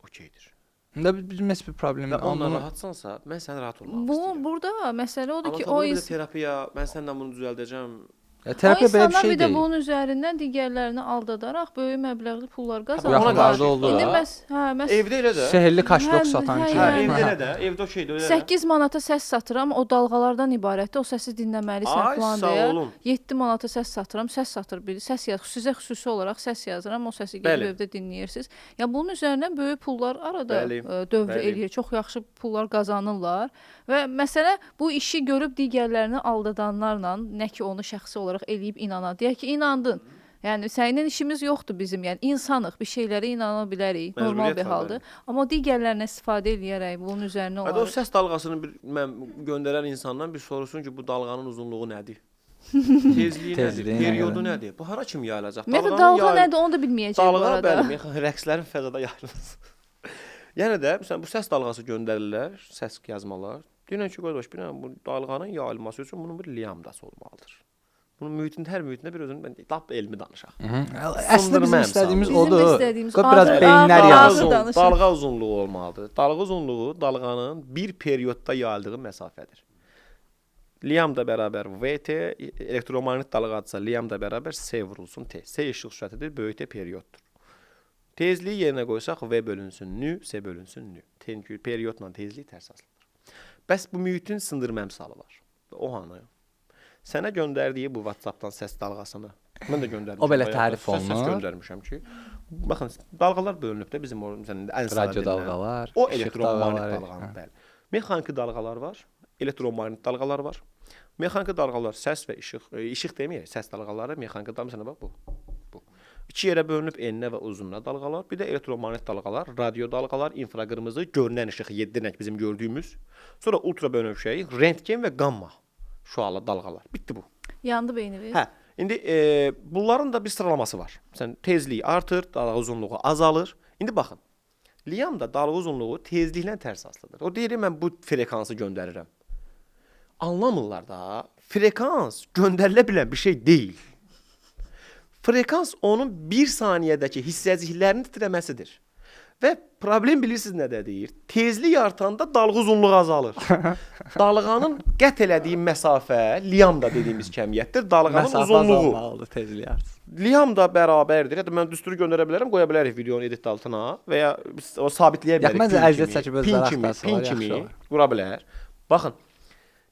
okeydir. Nə bizim heç bir problemi Və onunla yoxdur. rahatsansa, mən sən rahat olmaq Bu istəyirəm. burada məsələ odur Amma ki, tabii o bir də ins terapiya, mən səndən bunu düzəldəcəm. Terapiya belə bir insanlar şey bir də deyil. bunun üzərindən digərlərini aldadaraq böyük məbləğli pullar Ona qazanırlar. qarşı oldu İndi da. məs Evdə elə də. Sehrli kaşlok Hə, satan hə, kimi. Hə, yəni. evdə elə də. Evdə o şeydir, elə. 8 manata səs satıram, o dalğalardan ibarətdir. O səsi dinləməlisən Ay, falan sağ deyə. olun. 7 manata səs satıram, səs satır biri. Səs yaz, sizə xüsusi olaraq səs yazıram, o səsi Bəli. gedib evdə dinləyirsiniz. Ya bunun üzərindən böyük pullar arada Bəli, dövr bəli. eləyir. Çox yaxşı pullar qazanırlar və məsələ bu işi görüb digərlərini aldadanlarla, nə ki onu şəxsi olaraq eləyib inana. Deyək ki, inandın. Yəni sənin işimiz yoxdur bizim. Yəni insanıq, bir şeylərə inana bilərik, normal Məcburiyyət bir var, haldır. Amma o digərlərinə istifadə eləyərək bunun üzərinə Hətta o olaraq səs dalğasını bir mən göndərən insandan bir soruşsun ki, bu dalğanın uzunluğu nədir? Tezliyi nədir? Tezliyi nə Periodu qədər? nədir? Bu hara kimi yayılacaq? Ümumiyyətlə dalğa nədir onu da bilməyəcək bu Dalğa arada. bəli, rəqslərin fəzada yayılması. Yəni də məsələn bu səs dalğası göndərirlər, səs yazmalar. Deyirlər ki, qardaş, bilirəm bu dalğanın yayılması üçün bunun bir lambdası olmalıdır. Bunun mühitində hər mühitində bir özünün lap elmi danışaq. Əslində bizim Sındırma istədiyimiz Bizim də odur. istədiyimiz Qoy biraz ağır- beyinlər ağır- yansın. ağır- danışaq. Dalğa uzunluğu olmalıdır. Dalğa uzunluğu dalğanın bir periodda yayıldığı məsafədir. Lambda bərabər VT, elektromaqnit dalğadırsa lambda bərabər S vurulsun T. S işıq sürətidir, böyük T perioddur. Tezliyi yerinə qoysaq V bölünsün nü, S bölünsün nü. Periyodla tezlik tərs asılıdır. Bəs bu mühitin sındırma əmsalı var. O hanı? Sənə göndərdiyi bu WhatsApp-dan səs dalğasını mən də göndərmişəm. O belə bayaq tərif səs olunur. göndərmişəm ki, baxın, dalğalar bölünüb də bizim məsələn ən sadə Radio dalğalar, o işıq elektromaqnit dalğaları, dalğalar, bəli. Mexaniki dalğalar var, elektromaqnit dalğalar var. Mexaniki dalğalar səs və işıq deməyək, səs dalğaları, mexaniki dalğalar məsələn bax bu. İki yerə bölünüb enə və uzunluğa dalğalar, bir də elektromaqnit dalğalar, radio dalğalar, infraqırmızı, görünən işıq 7 rəng bizim gördüyümüz, sonra ultrabənövşəyi, rentgen və qamma şüalı dalğalar. Bitdi bu. Yandı beyniniz. Hə, indi bunların da bir sıralaması var. Məsələn, tezliyi artır, dalğa uzunluğu azalır. İndi baxın. Liamda dalğa uzunluğu tezliklə tərs asılıdır. O deyir mən bu frekansı göndərirəm. Anlamırlar da, frekans göndərilə bilən bir şey deyil. Frekans onun 1 saniyədəki hissəciklərinin titrəməsidir. Və problem bilirsiniz nədə deyir? Tezlik artanda dalğa uzunluğu azalır. Dalğanın qət elədiyi məsafə liam da dediyimiz kəmiyyətdir. Dalğanın uzunluğu. Azalmalıdır, tezliyi artsın. Liam da bərabərdir. Hətta mən düsturu göndərə bilərəm, qoya bilərik videonun edit altına və ya o sabitləyə bilərik. Yaxın əziyyət çəkib özləri axtarsınlar, pin kimi yaxşı olur. qura bilər. Baxın.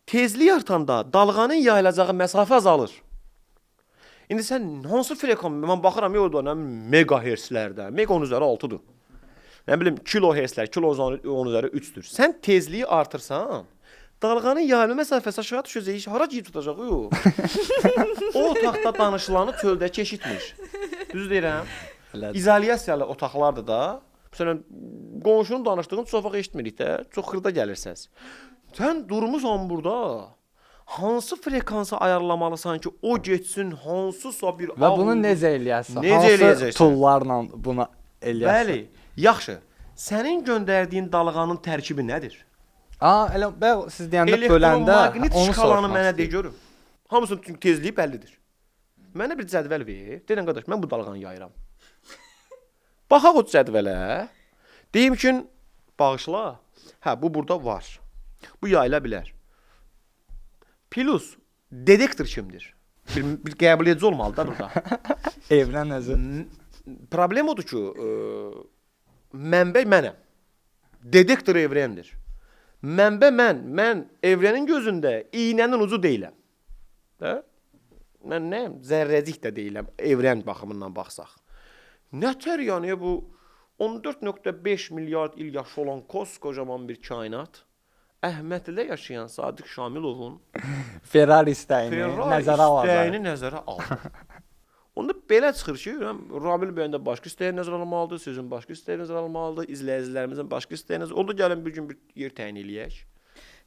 Tezlik artanda dalğanın yayılacağı məsafə azalır. İndi sən hansı frekans, mən baxıram yolda megahertzlərdə, mega 10 üzəri 6-dır. Nə bilim kilohertzlər, kilo 10 üzəri 3-dür. Sən tezliyi artırsan, dalğanın yayılma məsafəsi aşağı düşəcək, hara geyib tutacaq o? O otaqda danışılanı çöldə eşitmiş. Düz deyirəm. İzolyasiyalı otaqlardır da. Məsələn, qonşunun danışdığını çox vaxt eşitmirik də, çox xırda gəlir səs. Sən durmusan burada. Hansı frekansı ayarlamalısan ki, o getsin hansısa bir Və bunu necə eləyəsən? Necə eləyəcəksən? Hansı tullarla bunu eləyəsən? Bəli, yaxşı. Sənin göndərdiyin dalğanın tərkibi nədir? Elə siz deyəndə böləndə Elektromaqnit onu şkalanı mənə de görüm. Hamısının çünki tezliyi bəllidir. Mənə bir cədvəl ver. Deyirəm qardaş, mən bu dalğanı yayıram. Baxaq o cədvələ. Deyim ki, bağışla. Hə, bu burada var. Bu yayıla bilər. Plus detektor kimdir? Bir qəbul edici olmalı da burada. Evrən özü. Problem odur ki, mənbə mənəm. Detektor evrəndir. Mənbə mən evrənin gözündə iynənin ucu deyiləm. Də? Mən nəyəm? Zərrəcik də deyiləm, evrən baxımından baxsaq. Nətər yəni bu 14.5 milyard il yaşı olan koskocaman bir kainat Əhmədlidə yaşayan Sadiq Şamilovun Ferrari istəyini nəzərə alır. istəyini nəzərə aldı. Onda belə çıxır ki, Rabil bəyin də başqa istəyini nəzərə almalıdır, sizin başqa istəyini nəzərə almalıdır, izləyicilərimizin başqa istəyini nəzərə almalıdır. Onda gəlin bir gün bir yer təyin eləyək.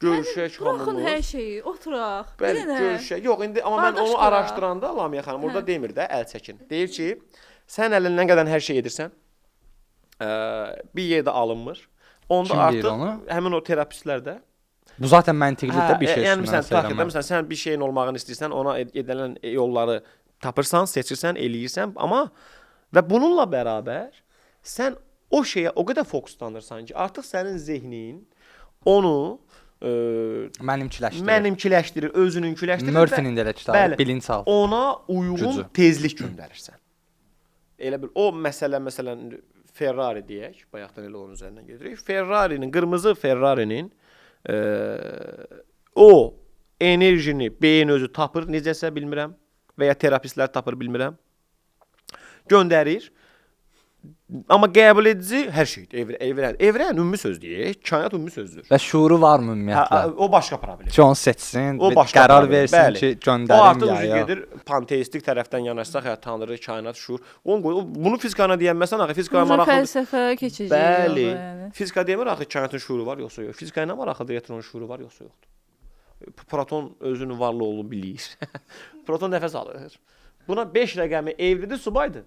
Görüşək hamımız. Buraxın hər şeyi, oturaq. Bəli, görüşək. Yox, indi amma mən onu araşdıranda Lamiyə xanım orada demir də, əl çəkin. Deyir ki, sən əlindən gələn hər şey edirsən. Bir yerdə alınmır. Onda artıq həmin o terapistlər də bu zaten məntiqlidir bir şey. Yəni məsələn, sən bir şeyin olmağını istəyirsən, ona edilən yolları tapırsan, seçirsən, eləyirsən, amma və bununla bərabər sən o şeyə o qədər fokuslanırsan ki, artıq sənin zehnin onu mənimkiləşdirir, özününkiləşdirir. Murphy-nin də elə kitabı, bilinç altı. Ona uyğun tezlik göndərirsən. Elə bir o məsələn Ferrari deyək, bayaqdan elə onun üzərindən gedirik. Ferrari'nin, qırmızı Ferrari'nin o enerjini beyin özü tapır, necəsə bilmirəm və ya terapistlər tapır, bilmirəm. Göndərir. Amma qəbul edici hər şeydir. Evrən ümumi söz deyək, kainat ümumi sözdür. Və şuuru varmı ümumiyyətlə? O başqa problem. Ki onu seçsin, qərar versin ki, göndərim o artıq ya. gedir panteistik tərəfdən yanaşsaq, ya Tanrı, kainat, şuur. Bunu fizikana deyənməsən, axı fizikaya maraqlı. Fəlsəfə keçəcək. Bəli. Fizika demir axı kainatın şuuru var yoxsa yox. Fizikaya nə maraqlı elektronun şuuru var yoxsa yoxdur. Proton özünün varlı olduğunu bilir. Proton nəfəs alır. Buna 5 rəqəmi evlidir, subaydır.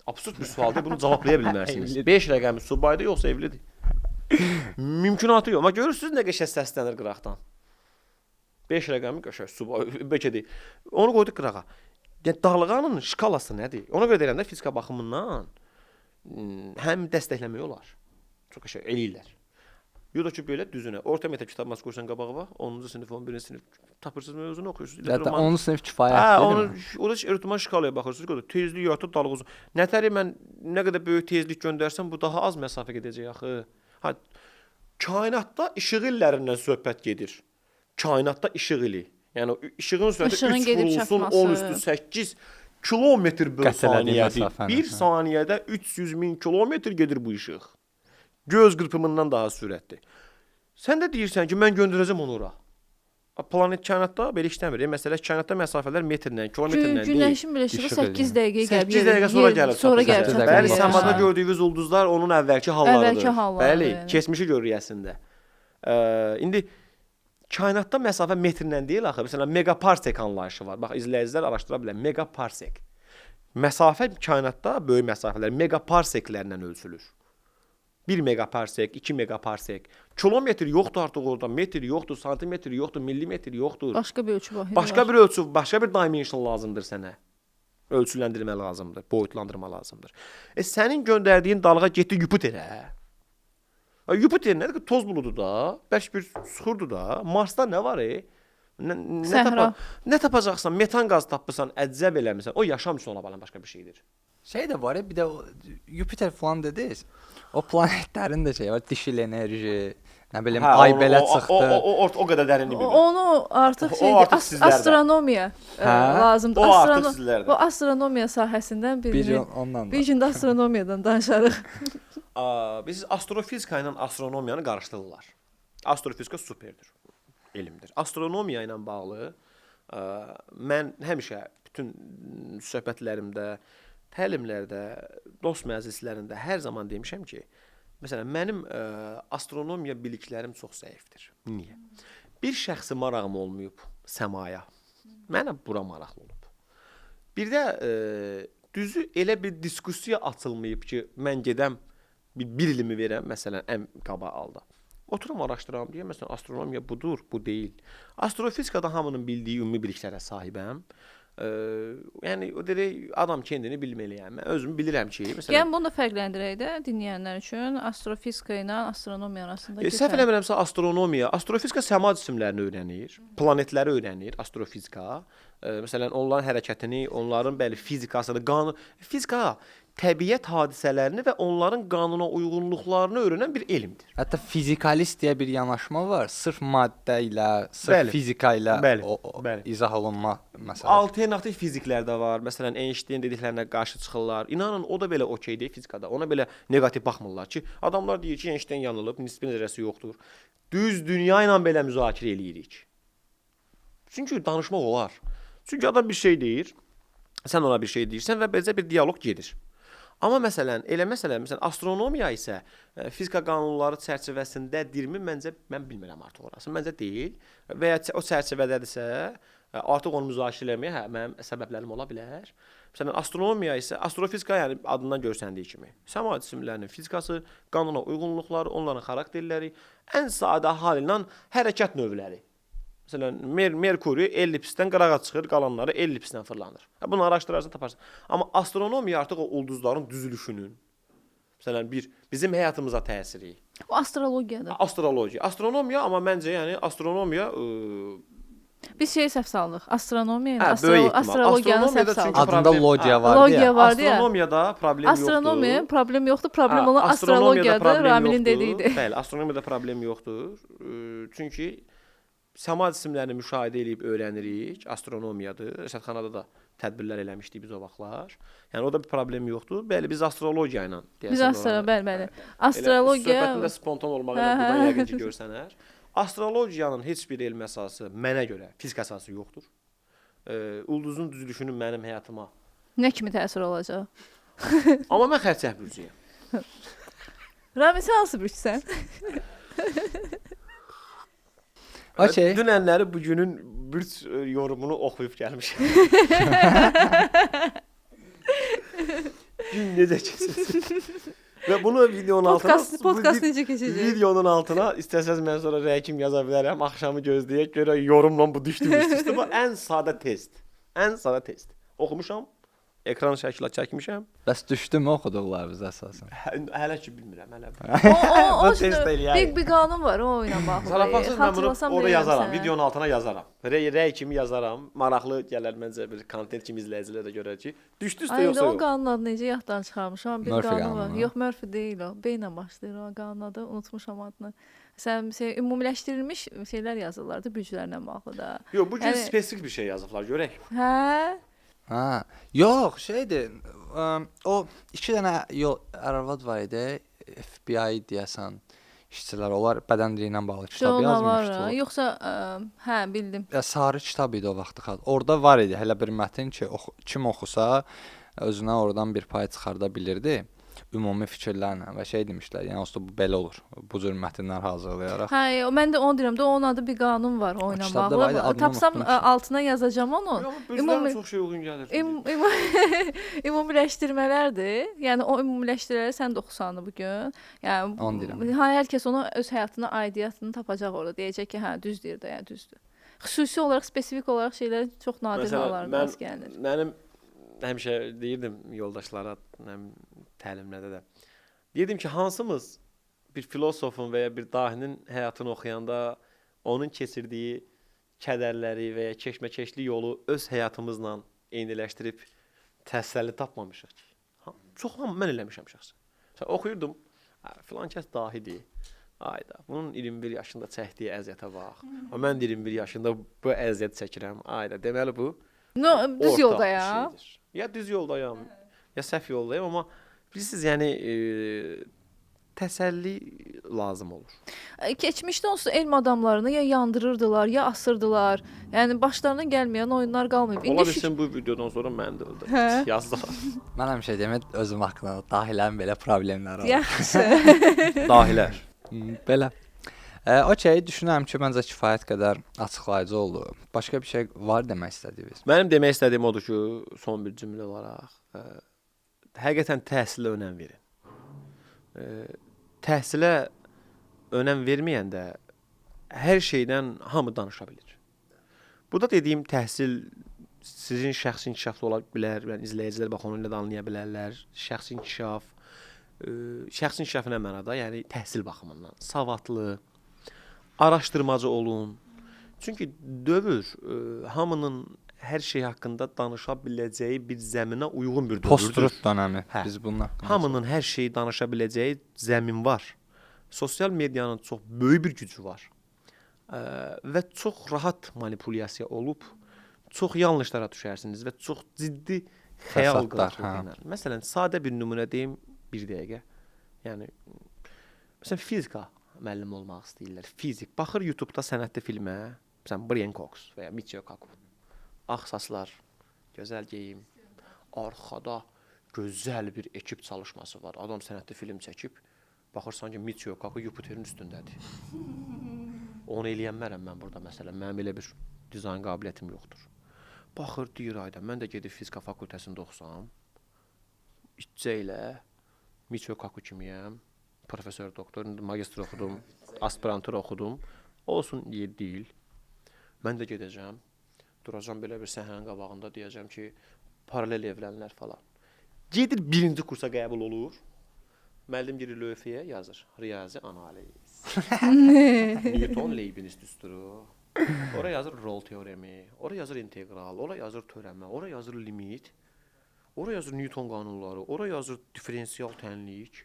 Absurd bir sualdır, bunu cevablaya bilmərsiniz. 5 rəqəmi subaydır, yoxsa evlidir? Mümkünatı yox. Amma görürsünüz nə qəşəng səslənir qıraqdan. 5 rəqəmi qəşəng subay, bəlkə deyil. Onu qoyduq qırağa. Yəni dalğanın şkalası nədir? Ona görə deyirəm də fizika baxımından həm dəstəkləmək olar. Çox qəşəng eləyirlər. Ya da ki belə düzünə. Orta məktəb kitabını qoysan qabağa, 10-cu sinif, 11-ci sinif tapırsınız, mövzunu oxuyursunuz. Hətta İlk roman- 10 sinif Hə, kifayətdir. onu Onu o da ötürmə şkalaya baxırsınız, o da tezlik artır, dalğı uzun. Nətəri mən nə qədər böyük tezlik göndərsəm bu daha az məsafə gedəcək axı. Ha, kainatda işıq illərindən söhbət gedir. Kainatda işıq ili. Yəni işığın sürəti İşığın 3 gedib vurulsun çatması. 10 üstü 8 kilometr bölü Qət elədiyi saniyədir. məsafəni, 1 hə. saniyədə 300 min kilometr gedir bu işıq. Göz qırpımından daha sürətli. Sən də deyirsən ki, mən göndərəcəm onu ora. Planet kainatda belə işləmir. Məsələ kainatda məsafələr metrlə, kilometrlə deyil. Günəşin belə işığı İşıq 8 dəqiqəyə 8 gəlib. dəqiqə sonra gəlib Sonra çatır. gəlib Səkkiz çatır. dəqiqə Bəli, sonra. səmada Hə. gördüyünüz ulduzlar onun əvvəlki hallarıdır. Əvvəlki halları, Bəli, yəni. keçmişi görür rüyəsində. İndi kainatda məsafə metrlə deyil axı. Məsələn, megaparsek anlayışı var. Bax, izləyicilər araşdıra bilər. Megaparsek. Məsafə kainatda böyük məsafələr megaparseklərlə ölçülür. 1 megaparsek, 2 megaparsek. Kilometr yoxdur artıq orada, metr yoxdur, santimetr yoxdur, millimetr yoxdur. Başqa bir ölçü vahidi Başqa var. bir ölçü, başqa bir dimension lazımdır sənə. Ölçüləndirmə lazımdır, boyutlandırma lazımdır. Sənin göndərdiyin dalğa getdi Yupiterə. Yupiter nədir? Toz buludu da, bərk bir suxurdur da. Marsda nə var? Səhra. Nə tapacaqsan? Metan qazı tapırsan, əcəb eləmisən. O yaşam üçün ola bilən başqa bir şeydir. şey də var, bir də o Jupiter falan dediniz. O planetlərin də şey var, dişil enerji, nə bilim, ay belə çıxdı. O qədər dərinlik bilmir. Onu artıq O şeydir, artıq sizlərdə. astronomiya Hə? lazımdır. O artıq sizlərdə. Bu astronomiya sahəsindən Bir birini gün ondan da. bir gün də astronomiyadan danışarıq. Biz astrofizika ilə astronomiyanı qarışdırırlar. Astrofizika superdir, elmdir. Astronomiya ilə bağlı mən həmişə bütün söhbətlərimdə, təlimlərdə, dost məclislərində hər zaman demişəm ki, məsələn, mənim astronomiya biliklərim çox zəifdir. Niyə? Bir şəxsi marağım olmayıb səmaya. Mənə bura maraqlı olub. Bir də düzü elə bir diskussiya açılmayıb ki, mən gedəm bir ilimi verəm, məsələn, ən qaba halda. Oturum araşdıram deyə, məsələn, astronomiya budur, bu deyil. Astrofizikada hamının bildiyi ümumi biliklərə sahibəm. Yəni o deyir, adam kendini bilməliyəm. Mən özüm bilirəm ki, məsələn, Yəni bunu da fərqləndirək də dinləyənlər üçün astrofizika ilə astronomiya arasındakı səhv eləmirəmsə astronomiya, astrofizika səma cisimlərini öyrənir, planetləri öyrənir astrofizika. Məsələn, onların hərəkətini, onların bəli fizikasını, fizika təbiət hadisələrini və onların qanuna uyğunluqlarını öyrənən bir elmdir. Hətta fizikalist deyə bir yanaşma var. Sırf maddə ilə, sırf Bəli. fizika ilə Bəli, o izah olunma məsələsi. Alternativ fiziklər də var. Məsələn, Einstein dediklərinə qarşı çıxırlar. İnanın, o da belə okey deyil fizikada. Ona belə neqativ baxmırlar ki, adamlar deyir ki, Einstein yanılıb, nisbi nəzəriyyəsi yoxdur. Düz dünya ilə belə müzakirə eləyirik. Çünki danışmaq olar. Çünki adam bir şey deyir, sən ona bir şey deyirsən və beləcə bir dialoq gedir. Amma məsələn, məsələn, astronomiya isə fizika qanunları çərçivəsindədirmi? Mən bilmirəm artıq orası. Məncə deyil. Və ya o çərçivədədirsə, artıq onu müzakirə etməyə mənim səbəblərim ola bilər. Məsələn, astronomiya isə astrofizika, yəni adından görsəndiyi kimi, səma cisimlərinin fizikası, qanuna uyğunluqları, onların xarakterləri, ən sadə hal ilə hərəkət növləri. Məsələn, Merkuri ellipsdən qırağa çıxır, qalanları ellipsdən fırlanır. Bunu araşdırarsan taparsan. Amma astronomiya artıq o ulduzların düzülüşünün, məsələn, bizim həyatımıza təsiri. O astrologiyadır. Astrologiya. Astronomiya, amma məncə yəni astronomiya Biz şeyi səhv saldıq. Astronomiya ilə böyük ehtimal. astrologiyanı səhv Astronomiyada çünki saldıq. Adında problem- logiya var Logiya deyə. var deyə. Astronomiyada problem yoxdur. Astronomiya problem yoxdur, problem olan Astronomiyada astrologiyadır. problem Ramilin yoxdur. dediyidir. Bəli, astronomiyada problem yoxdur. Çünki səma cisimlərini müşahidə edib öyrənirik. Astronomiyadır. Rəsədxanada da tədbirlər eləmişdik biz o vaxtlar. Yəni o da bir problem yoxdur. Bəli, biz astrologiya ilə Biz bəli. Astrologiya söhbətində spontan olmağı da buradan yəqin ki görsənər. Astrologiyanın heç bir elm əsası mənə görə fizika əsası yoxdur. Ulduzun düzülüşünün mənim həyatıma. nə kimi təsir olacaq? Amma mən xərçəh bürcüyəm. Ramil sən hansı bürcsən? Okay. Dünənləri bugünün bürc yorumunu oxuyub gəlmişəm. Gün necə keçəcək? Və bunu videonun altına Podkast necə keçəcək? videonun altına istəsəz mən sonra rəkim yaza bilərəm. Axşamı gözləyək, görə yorumla bu düşdü. Bu ən sadə test. Ən sadə test. Oxumuşam. ekran şəkli çəkmişəm. Bəs düşdümü oxuduqlarınız əsasən? Hələ ki bilmirəm, hələ. O Bu test eləyək. bir qanun var o oyuna bağlı. Zarafatsız mən bunu Xatırlasam orada deyərəm yazaram, sənə. videonun altına yazaram. Rəy kimi yazaram. Maraqlı gələr məncə bir kontent kimi izləyicilər də görər ki, düşdü üstə Ay, yoxsa o yox. qanun adı necə yaddan çıxarmışam. Bir Murphy qanun var. qanunu. Yox, Murphy deyil o. B ilə başlayır o qanun adı. Unutmuşam adını. Sən ümumiləşdirilmiş şeylər yazırlardı büdcələrlə bağlı da. Yox, bu gün Yəni- spesifik bir şey yazıblar, görək. Hə? Ha, yox, şeydir. O 2 dənə yol arvad var idi. FBI deyəsən işçilər, onlar bədən dili ilə bağlı kitab Ona var. yazmışdılar. Yoxsa hə, bildim. Ya sarı kitab idi o vaxtı xal. Orada var idi hələ bir mətn ki, kim oxusa özünə oradan bir pay çıxarda bilirdi. Ümumi fikirlərlə və şey demişlər, yəni onsuz da bu belə olur. Bu cür mətnlər hazırlayaraq. Hə, mən də onu deyirəm də onun adı bir qanun var oyuna kitabda var idi, bağlı. adını Tapsam unutdum ki. altına yazacağam onu. Yox, Ümumi- büdcələr çox şey uyğun gəlir. Ümumiləşdirmələrdir. Yəni o ümumiləşdirmələri sən də oxusan bu gün. Yəni Onu deyirəm. hər kəs onu öz həyatına aidiyyətini tapacaq orada. Deyəcək ki, hə, düz deyir də, yəni düzdür. Xüsusi olaraq, spesifik olaraq şeylər çox nadir hallarda rast gəlinir. Mənim həmişə deyirdim yoldaşlara, təlimlərdə də. Deyirdim ki, hansımız bir filosofun və ya bir dahinin həyatını oxuyanda onun keçirdiyi kədərləri və ya keşməkeşli yolu öz həyatımızla eyniləşdirib təsəlli tapmamışıq ki. Çox mən eləmişəm şəxsən. Sən oxuyurdum, filan kəs dahidir. Ayda, bunun 21 yaşında çəkdiyi əziyyətə bax. Mən 21 yaşında bu əziyyət çəkirəm. Ayda, deməli bu No, düz ortaq yoldayam. bir şeydir. Ya düz yoldayam, ya səhv yoldayam, amma bilirsiniz, yəni təsəlli lazım olur. Keçmişdə onsuz elm adamlarını ya yandırırdılar, ya asırdılar. Yəni başlarına gəlməyən oyunlar qalmayıb. Ola bilsin bu videodan sonra məni də öldürür. Hə. Yazdılar. Mən həmişə deyirəm, özüm haqqında dahilərin belə problemləri var. yaxşı. Dahilər. Belə. Okey, düşünürəm ki, məncə kifayət qədər açıqlayıcı oldu. Başqa bir şey var demək istədiyiniz? Mənim demək istədiyim odur ki, son bir cümlə olaraq, həqiqətən təhsilə önəm verin. Təhsilə önəm verməyəndə hər şeydən hamı danışa bilir. Burada dediyim təhsil sizin şəxsi inkişaflı ola bilər, yəni izləyicilər bax onu ilə də anlaya bilərlər. Şəxsi inkişaf, şəxsi inkişaf nə mənada? Yəni təhsil baxımından savadlı, araşdırmacı olun. Çünki dövr hamının hər şey haqqında danışa biləcəyi bir zəminə uyğun bir dövrdür. Post-truth dönəmi. Hə. Biz bunun haqqında. Hamının hər şeyi danışa biləcəyi zəmin var. Sosial medianın çox böyük bir gücü var. Və çox rahat manipulyasiya olub, çox yanlışlara düşərsiniz və çox ciddi xəyal Fəsadlar, qırıqlığı ilə. Məsələn, sadə bir nümunə deyim, bir dəqiqə. Yəni məsələn fizika müəllimi olmaq istəyirlər. Fizik. Baxır YouTube-da sənədli filmə, məsələn Brian Cox və ya Michio Kaku. Ağ saçlar, gözəl geyim, arxada gözəl bir ekip çalışması var. Adam sənədli film çəkib, baxırsan ki, Michio Kaku Jupiterin üstündədir. Onu eləyənmərəm mən burada məsələn. Mənim elə bir dizayn qabiliyyətim yoxdur. Baxır, deyir, ayda, mən də gedib fizika fakültəsində oxusam, işcə ilə Michio Kaku kimiyəm, professor, doktor, magistr oxudum, aspirantur oxudum. Olsun, deyil. Mən də gedəcəm, duracam belə bir səhnənin qabağında, deyəcəm ki, paralel evlənlər falan. Gedir birinci kursa qəbul olur. Müəllim girir lövhəyə yazır. Riyazi analiz. Newton Leibniz düsturu. Ora yazır rol teoremi, ora yazır integral, ora yazır törəmə, ora yazır limit. Ora yazır Newton qanunları, ora yazır diferensial tənlik.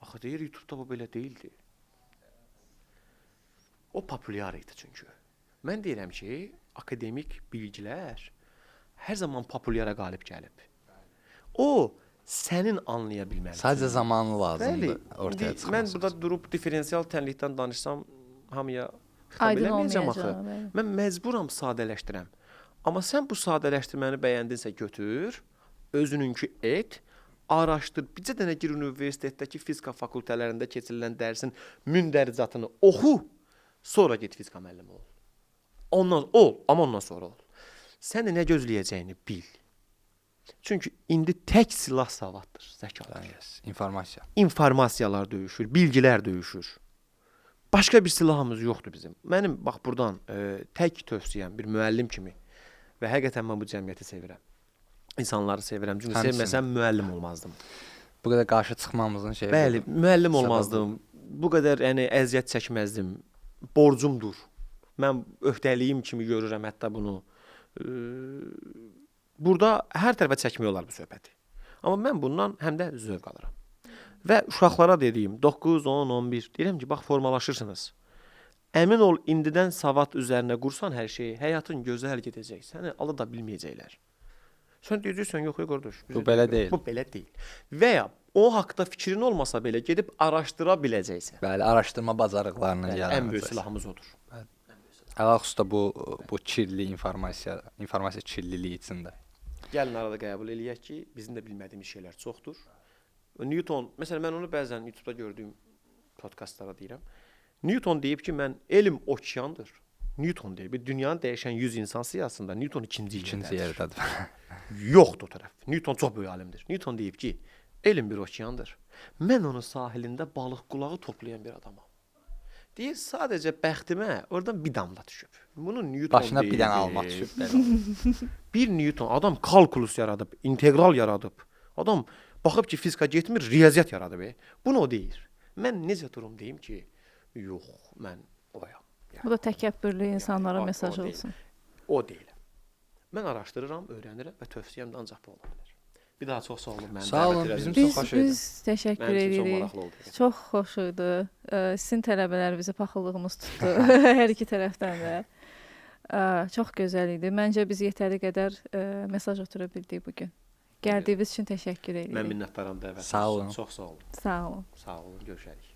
Axı deyir YouTube-da bu belə deyildi. O populyar idi çünki. Mən deyirəm ki, akademik bilgilər hər zaman populyara qalib gəlib. O sənin anlaya bilməlisən. Sadəcə zamanı lazımdır Bəli, ortaya mən çıxması. burada durub diferensial tənlikdən danışsam hamıya xitab Aydın eləməyəcəm olmayacaq. axı. bəli. Mən məcburam sadələşdirəm. Amma sən bu sadələşdirməni bəyəndinsə götür, özününki et, araşdır. Bircə dənə gir universitetdəki fizika fakültələrində keçirilən dərsin mündəricatını oxu, sonra get fizika müəllimi ol. Ondan ol, amma ondan sonra ol. Sən də nə gözləyəcəyini bil. Çünki indi tək silah savaddır, zəkadır. Yes, informasiya. İnformasiyalar döyüşür, bilgilər döyüşür. Başqa bir silahımız yoxdur bizim. Mənim bax burdan tək tövsiyəm bir müəllim kimi və həqiqətən mən bu cəmiyyəti sevirəm. İnsanları sevirəm. Çünki Həmçinin. sevməsəm müəllim olmazdım. Bu qədər qarşı çıxmamızın şeyi Bəli, budur. müəllim Səbəb olmazdım. Bu qədər yəni əziyyət çəkməzdim. Borcumdur. Mən öhdəliyim kimi görürəm hətta bunu. Burada hər tərəfə çəkmək olar bu söhbəti. Amma mən bundan həm də zövq alıram. Və uşaqlara dediyim 9, 10, 11 deyirəm ki, bax formalaşırsınız. Əmin ol indidən savad üzərinə qursan hər şeyi, həyatın gözəl gedəcək. Səni alı da bilməyəcəklər. Sən deyəcəksən, yox qardaş, Bu belə deyil. Bu belə deyil. Və ya o haqqda fikrin olmasa belə gedib araşdıra biləcəksən. Bəli, araşdırma bacarıqlarına Yəni, gələn ən böyük silahımız odur. Əlaqəsuda bu kirli informasiya kirliliyi içində. Gəlin arada qəbul eləyək ki, bizim də bilmədiyimiz şeylər çoxdur. Newton, məsələn mən onu bəzən YouTube-da gördüyüm podkastlara deyirəm. Newton deyib ki, mən elm okeandır. Newton deyib, dünyanı dəyişən 100 insan siyasətində Newton ikinci yerdədir. Yoxdur o tərəf. Newton çox böyük alimdir. Newton deyib ki, elm bir okeandır. Mən onun sahilində balıq qulağı toplayan bir adamam. Deyir, sadəcə bəxtimə oradan bir damla düşüb. Bunu Newton Başına bir dənə alma düşüb belə. Bir Newton adam kalkulus yaradıb, integral yaradıb. Adam baxıb ki, fizika getmir, riyaziyyat yaradıb. Bunu o deyir. Mən necə durum deyim ki, yox, mən oyam. Bu da təkəbbürlü insanlara o mesaj deyil. olsun. O deyil. Mən araşdırıram, öyrənirəm və tövsiyəm də ancaq bu ola bilər. Bir daha çox sağ olun mənim Sağ olun, dəvət elədiyiniz bizim üçün. çox xoş idi. Biz təşəkkür Mənim üçün çox edirik. maraqlı oldu. Çox xoş idi. Sizin tələbələr bizi paxıllığımız tutdu. Hər iki tərəfdən də. Çox gözəl idi. Məncə biz yetəri qədər mesaj ötürə bildik bu gün. Gəldiyiniz üçün təşəkkür edirik. Mən minnətdaram dəvətiniz Sağ üçün. olun. Çox sağ olun. Sağ olun. Sağ olun, görüşərik.